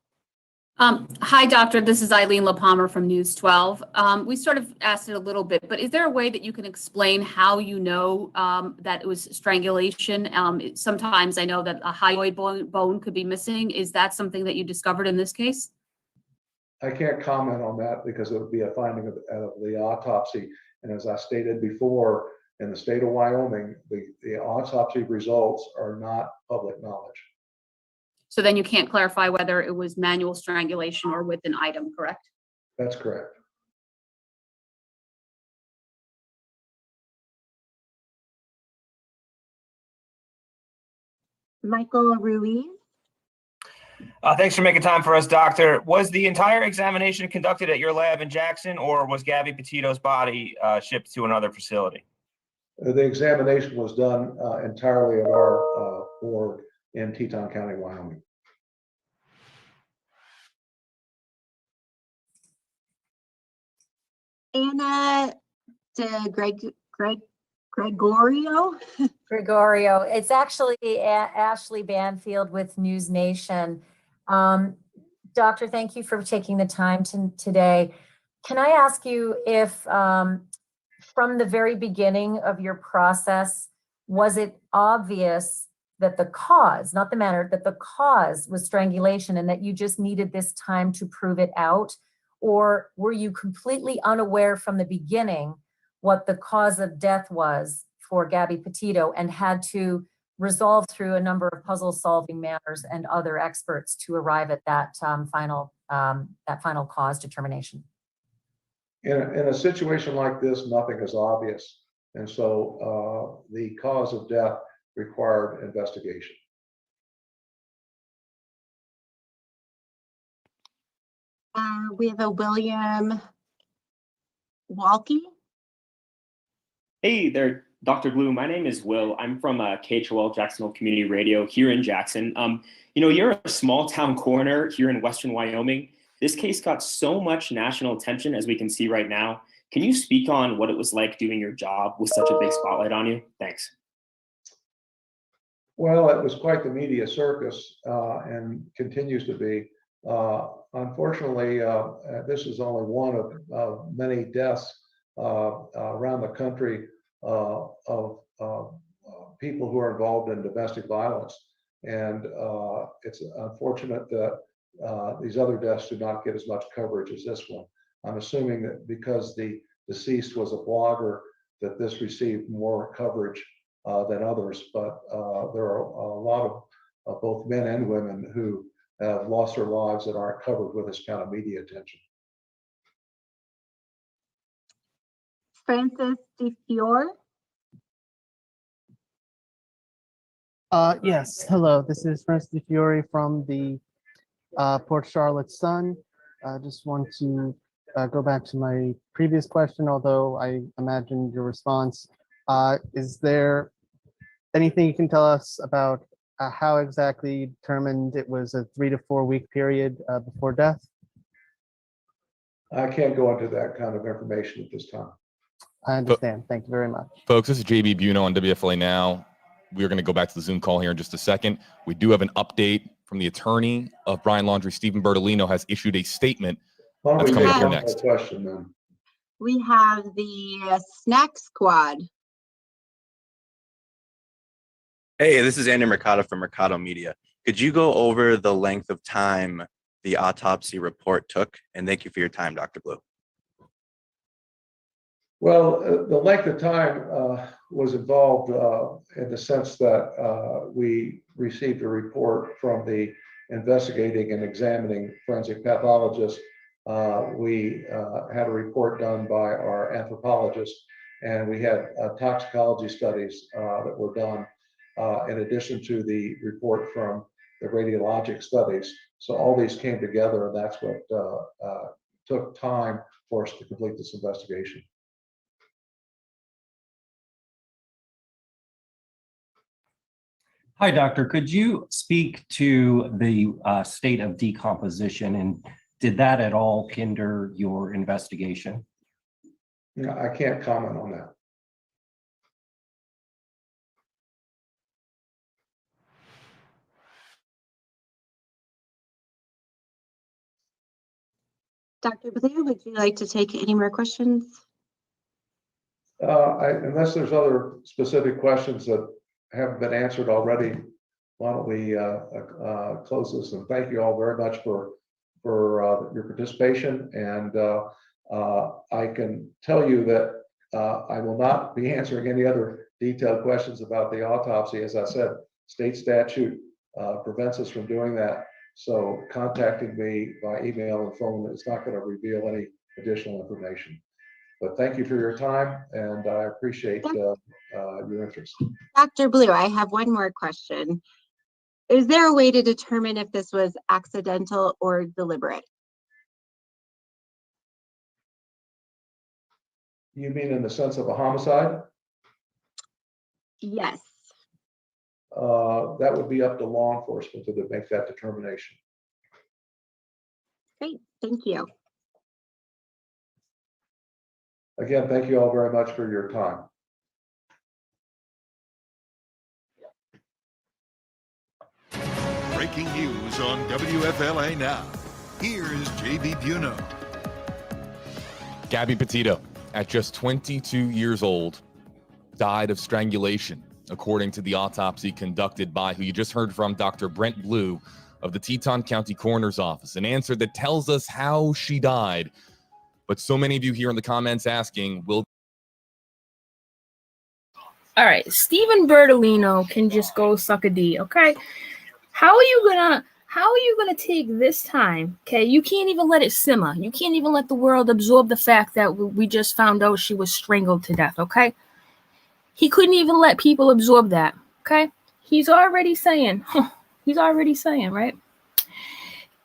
Hi, doctor. This is Eileen LaPalmer from News 12. We sort of asked it a little bit, but is there a way that you can explain how you know that it was strangulation? Sometimes I know that a hyoid bone could be missing. Is that something that you discovered in this case? I can't comment on that because it would be a finding of the autopsy. And as I stated before, in the state of Wyoming, the autopsy results are not public knowledge. So then you can't clarify whether it was manual strangulation or with an item, correct? That's correct. Michael Ruiz. Thanks for making time for us, doctor. Was the entire examination conducted at your lab in Jackson, or was Gabby Petito's body shipped to another facility? The examination was done entirely at our board in Teton County, Wyoming. Anna Gregorio. Gregorio. It's actually Ashley Banfield with News Nation. Doctor, thank you for taking the time today. Can I ask you if from the very beginning of your process, was it obvious that the cause, not the manner, that the cause was strangulation and that you just needed this time to prove it out? Or were you completely unaware from the beginning what the cause of death was for Gabby Petito and had to resolve through a number of puzzle solving manners and other experts to arrive at that final cause determination? In a situation like this, nothing is obvious. And so the cause of death required investigation. We have a William Walkie. Hey there, Dr. Blue. My name is Will. I'm from KHOL Jacksonville Community Radio here in Jackson. You're a small town coroner here in Western Wyoming. This case got so much national attention, as we can see right now. Can you speak on what it was like doing your job with such a big spotlight on you? Thanks. Well, it was quite the media circus and continues to be. Unfortunately, this is only one of many deaths around the country of people who are involved in domestic violence. And it's unfortunate that these other deaths do not get as much coverage as this one. I'm assuming that because the deceased was a blogger, that this received more coverage than others. But there are a lot of both men and women who have lost their lives that aren't covered with this kind of media attention. Francis DeFiore. Yes, hello. This is Francis DeFiore from the Port Charlotte Sun. I just want to go back to my previous question, although I imagine your response. Is there anything you can tell us about how exactly you determined it was a 3 to 4 week period before death? I can't go into that kind of information at this time. I understand. Thank you very much. Folks, this is JB Buno on WFLA Now. We're going to go back to the Zoom call here in just a second. We do have an update from the attorney of Brian Laundrie. Stephen Bertolino has issued a statement that's coming up here next. Question, then. We have the Snack Squad. Hey, this is Andy Mercado from Mercado Media. Could you go over the length of time the autopsy report took? And thank you for your time, Dr. Blue. Well, the length of time was involved in the sense that we received a report from the investigating and examining forensic pathologist. We had a report done by our anthropologist, and we had toxicology studies that were done in addition to the report from the radiologic studies. So all these came together, and that's what took time for us to complete this investigation. Hi, doctor. Could you speak to the state of decomposition, and did that at all hinder your investigation? No, I can't comment on that. Dr. Blue, would you like to take any more questions? Unless there's other specific questions that haven't been answered already, why don't we close this? And thank you all very much for your participation. And I can tell you that I will not be answering any other detailed questions about the autopsy. As I said, state statute prevents us from doing that. So contacting me by email and phone is not going to reveal any additional information. But thank you for your time, and I appreciate your interest. Dr. Blue, I have one more question. Is there a way to determine if this was accidental or deliberate? You mean in the sense of a homicide? Yes. That would be up to law enforcement to make that determination. Great, thank you. Again, thank you all very much for your time. Breaking news on WFLA Now. Here's JB Buno. Gabby Petito, at just 22 years old, died of strangulation, according to the autopsy conducted by who you just heard from, Dr. Brent Blue of the Teton County Coroner's Office. An answer that tells us how she died. But so many of you here in the comments asking, will... All right, Stephen Bertolino can just go suck a D, okay? How are you gonna take this time? Okay, you can't even let it simmer. You can't even let the world absorb the fact that we just found out she was strangled to death, okay? He couldn't even let people absorb that, okay? He's already saying, right?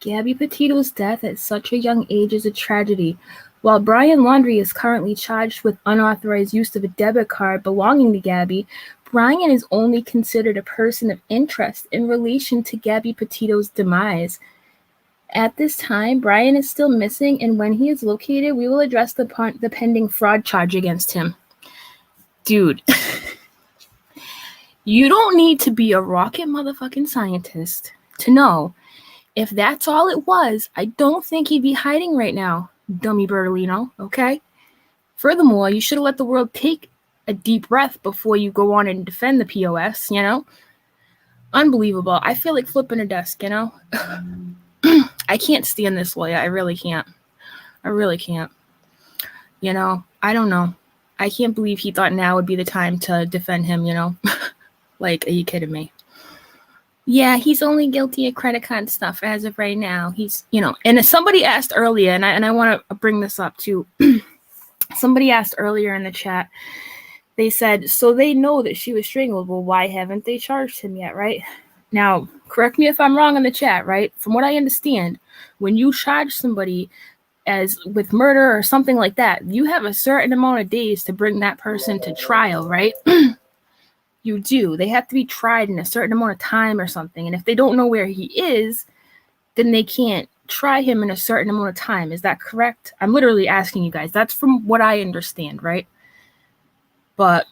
Gabby Petito's death at such a young age is a tragedy. While Brian Laundrie is currently charged with unauthorized use of a debit card belonging to Gabby, Brian is only considered a person of interest in relation to Gabby Petito's demise. At this time, Brian is still missing, and when he is located, we will address the pending fraud charge against him. Dude, you don't need to be a rocket motherfucking scientist to know if that's all it was. I don't think he'd be hiding right now, dummy Bertolino, okay? Furthermore, you should have let the world take a deep breath before you go on and defend the POS, you know? Unbelievable. I feel like flipping a desk, you know? I can't stand this lawyer. I really can't. I really can't. You know, I don't know. I can't believe he thought now would be the time to defend him, you know? Like, are you kidding me? Yeah, he's only guilty of credit card stuff as of right now. He's, you know, and somebody asked earlier, and I want to bring this up too. Somebody asked earlier in the chat, they said, so they know that she was strangled. Well, why haven't they charged him yet, right? Now, correct me if I'm wrong in the chat, right? From what I understand, when you charge somebody as with murder or something like that, you have a certain amount of days to bring that person to trial, right? You do. They have to be tried in a certain amount of time or something. And if they don't know where he is, then they can't try him in a certain amount of time. Is that correct? I'm literally asking you guys. That's from what I understand, right? But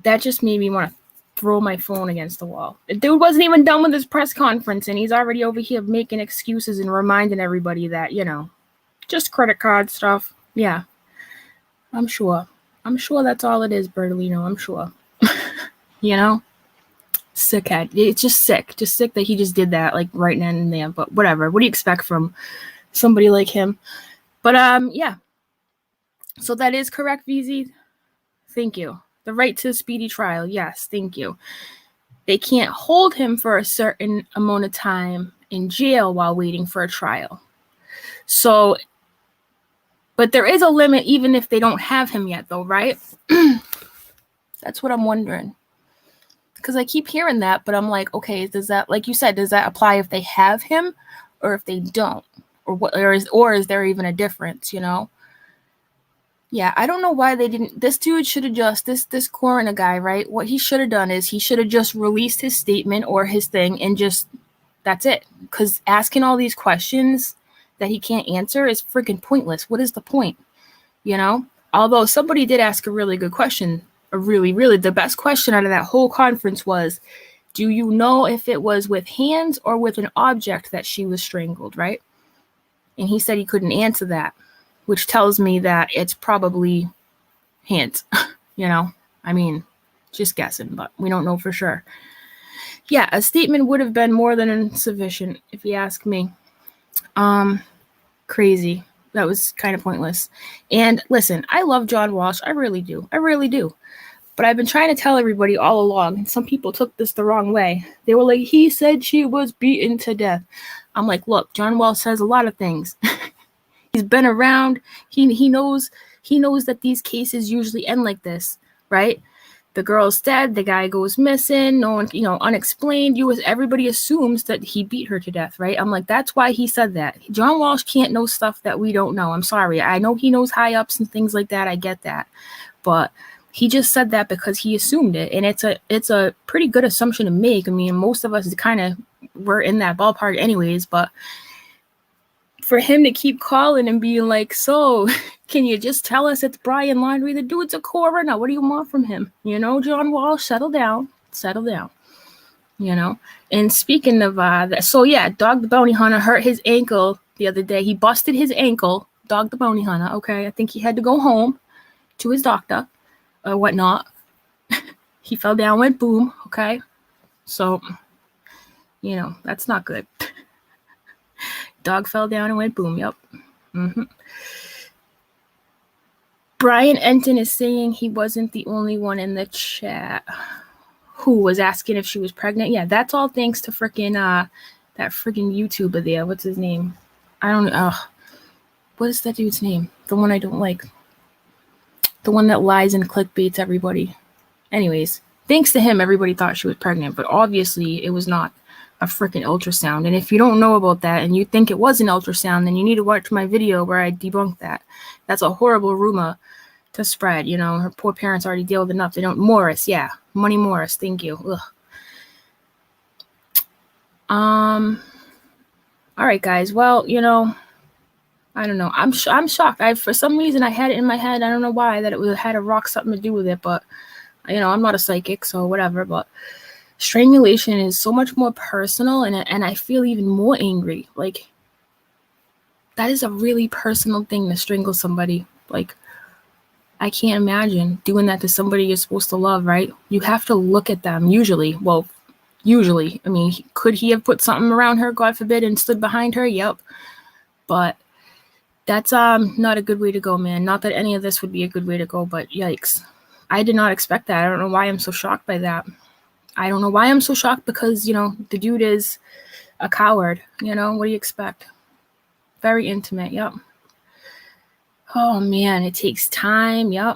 that just made me want to throw my phone against the wall. The dude wasn't even done with his press conference, and he's already over here making excuses and reminding everybody that, you know, just credit card stuff. Yeah, I'm sure. I'm sure that's all it is, Bertolino. I'm sure. You know? Sick head. It's just sick. Just sick that he just did that, like, right then and there. But whatever. What do you expect from somebody like him? But, yeah. So that is correct, VZ. Thank you. The right to a speedy trial. Yes, thank you. They can't hold him for a certain amount of time in jail while waiting for a trial. So, but there is a limit even if they don't have him yet, though, right? That's what I'm wondering. Because I keep hearing that, but I'm like, okay, does that, like you said, does that apply if they have him or if they don't? Or what? Or is there even a difference, you know? Yeah, I don't know why they didn't. This dude should have just, this coroner guy, right? What he should have done is he should have just released his statement or his thing and just, that's it. Because asking all these questions that he can't answer is freaking pointless. What is the point? You know? Although somebody did ask a really good question, really, the best question out of that whole conference was, do you know if it was with hands or with an object that she was strangled, right? And he said he couldn't answer that, which tells me that it's probably hands, you know? I mean, just guessing, but we don't know for sure. Yeah, a statement would have been more than insufficient, if you ask me. Crazy. That was kind of pointless. And listen, I love John Walsh. I really do. But I've been trying to tell everybody all along, and some people took this the wrong way. They were like, he said she was beaten to death. I'm like, look, John Walsh says a lot of things. He's been around. He knows that these cases usually end like this, right? The girl's dead, the guy goes missing, no one, unexplained. Everybody assumes that he beat her to death, right? I'm like, that's why he said that. John Walsh can't know stuff that we don't know. I'm sorry. I know he knows high ups and things like that. I get that. But he just said that because he assumed it. And it's a pretty good assumption to make. I mean, most of us kind of were in that ballpark anyways, but for him to keep calling and being like, so can you just tell us it's Brian Laundrie? The dude's a coroner. What do you want from him? John Walsh, settle down. And speaking of that, so yeah, Dog the Bounty Hunter hurt his ankle the other day. He busted his ankle, Dog the Bounty Hunter. Okay, I think he had to go home to his doctor or whatnot. He fell down, went boom. Okay, so that's not good. Dog fell down and went boom. Yep. Brian Enton is saying he wasn't the only one in the chat who was asking if she was pregnant. Yeah, that's all thanks to freaking that freaking YouTuber there. What's his name? I don't know. What is that dude's name? The one I don't like. The one that lies and clickbaits everybody. Anyways, thanks to him, everybody thought she was pregnant, but obviously it was not a freaking ultrasound. And if you don't know about that and you think it was an ultrasound, then you need to watch my video where I debunk that. That's a horrible rumor to spread. Her poor parents already deal with enough. They don't. Morris, yeah. Money Morris, thank you. Ugh. All right, guys. Well, I don't know. I'm shocked. For some reason I had it in my head. I don't know why that it had a rock something to do with it, but I'm not a psychic, so whatever. But strangulation is so much more personal, and I feel even more angry. Like, that is a really personal thing to strangle somebody. Like, I can't imagine doing that to somebody you're supposed to love, right? You have to look at them usually. Well, usually. I mean, could he have put something around her, God forbid, and stood behind her? Yep. But that's not a good way to go, man. Not that any of this would be a good way to go, but yikes. I did not expect that. I don't know why I'm so shocked by that. I don't know why I'm so shocked because, the dude is a coward. What do you expect? Very intimate. Yep. Oh, man, it takes time. Yep.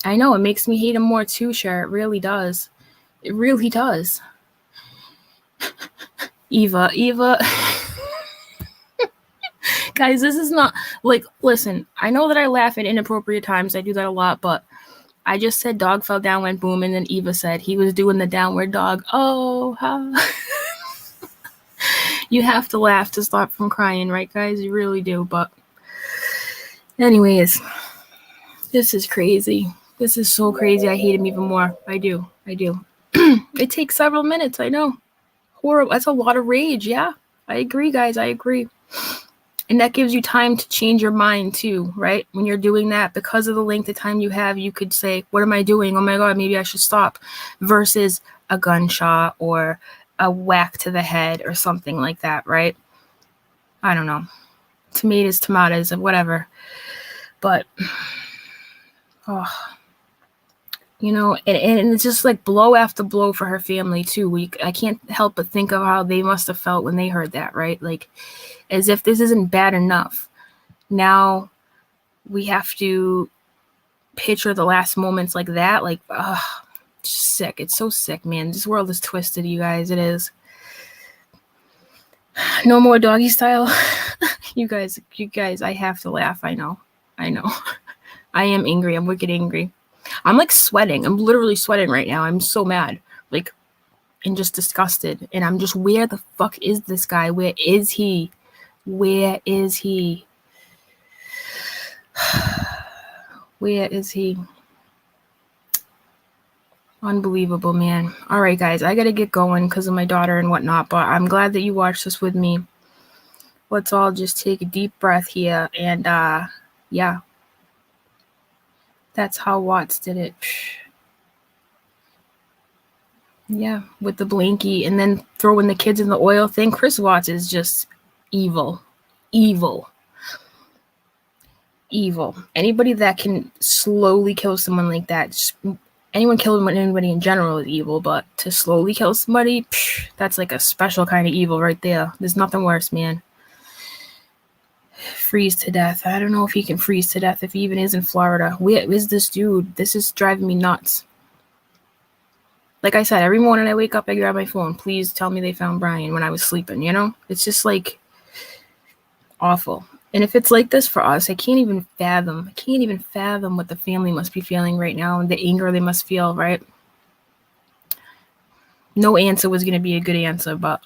I know. It makes me hate him more too, Cher. It really does. It really does. Eva. Guys, this is not, like, listen, I know that I laugh at inappropriate times. I do that a lot, but I just said dog fell down, went boom, and then Eva said he was doing the downward dog. Oh, how... You have to laugh to stop from crying, right, guys? You really do, but anyways, this is crazy. This is so crazy. I hate him even more. I do. It takes several minutes, I know. Horrible. That's a lot of rage, yeah. I agree, guys. I agree. And that gives you time to change your mind too, right? When you're doing that, because of the length of time you have, you could say, what am I doing? Oh my God, maybe I should stop. Versus a gunshot or a whack to the head or something like that, right? I don't know. Tomatoes, whatever. But, and it's just like blow after blow for her family too. I can't help but think of how they must have felt when they heard that, right? Like, as if this isn't bad enough. Now we have to picture the last moments like that. Like, sick. It's so sick, man. This world is twisted, you guys. It is. No more doggy style. You guys, I have to laugh. I know. I am angry. I'm wicked angry. I'm like sweating. I'm literally sweating right now. I'm so mad. Like, and just disgusted. And I'm just, where the fuck is this guy? Where is he? Where is he? Where is he? Unbelievable, man. All right, guys, I gotta get going because of my daughter and whatnot, but I'm glad that you watched this with me. Let's all just take a deep breath here, and yeah, that's how Watts did it. Yeah, with the blankie and then throwing the kids in the oil thing. Chris Watts is just evil. Anybody that can slowly kill someone like that, just, anyone killing anybody in general is evil, but to slowly kill somebody, that's like a special kind of evil right there. There's nothing worse, man. Freeze to death. I don't know if he can freeze to death, if he even is in Florida. Where is this dude? This is driving me nuts. Like I said, every morning I wake up, I grab my phone. Please tell me they found Brian when I was sleeping, you know? It's just like awful. And if it's like this for us, I can't even fathom what the family must be feeling right now and the anger they must feel, right? No answer was going to be a good answer, but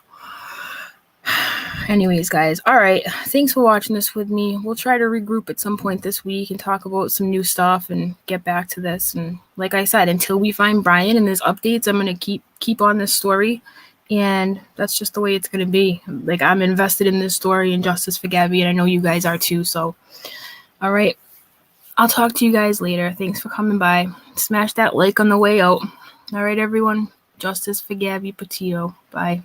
anyways, guys, all right. Thanks for watching this with me. We'll try to regroup at some point this week and talk about some new stuff and get back to this. And like I said, until we find Brian and there's updates, I'm going to keep on this story. And that's just the way it's going to be. Like, I'm invested in this story and justice for Gabby, and I know you guys are too. So, all right. I'll talk to you guys later. Thanks for coming by. Smash that like on the way out. All right, everyone. Justice for Gabby Petito. Bye.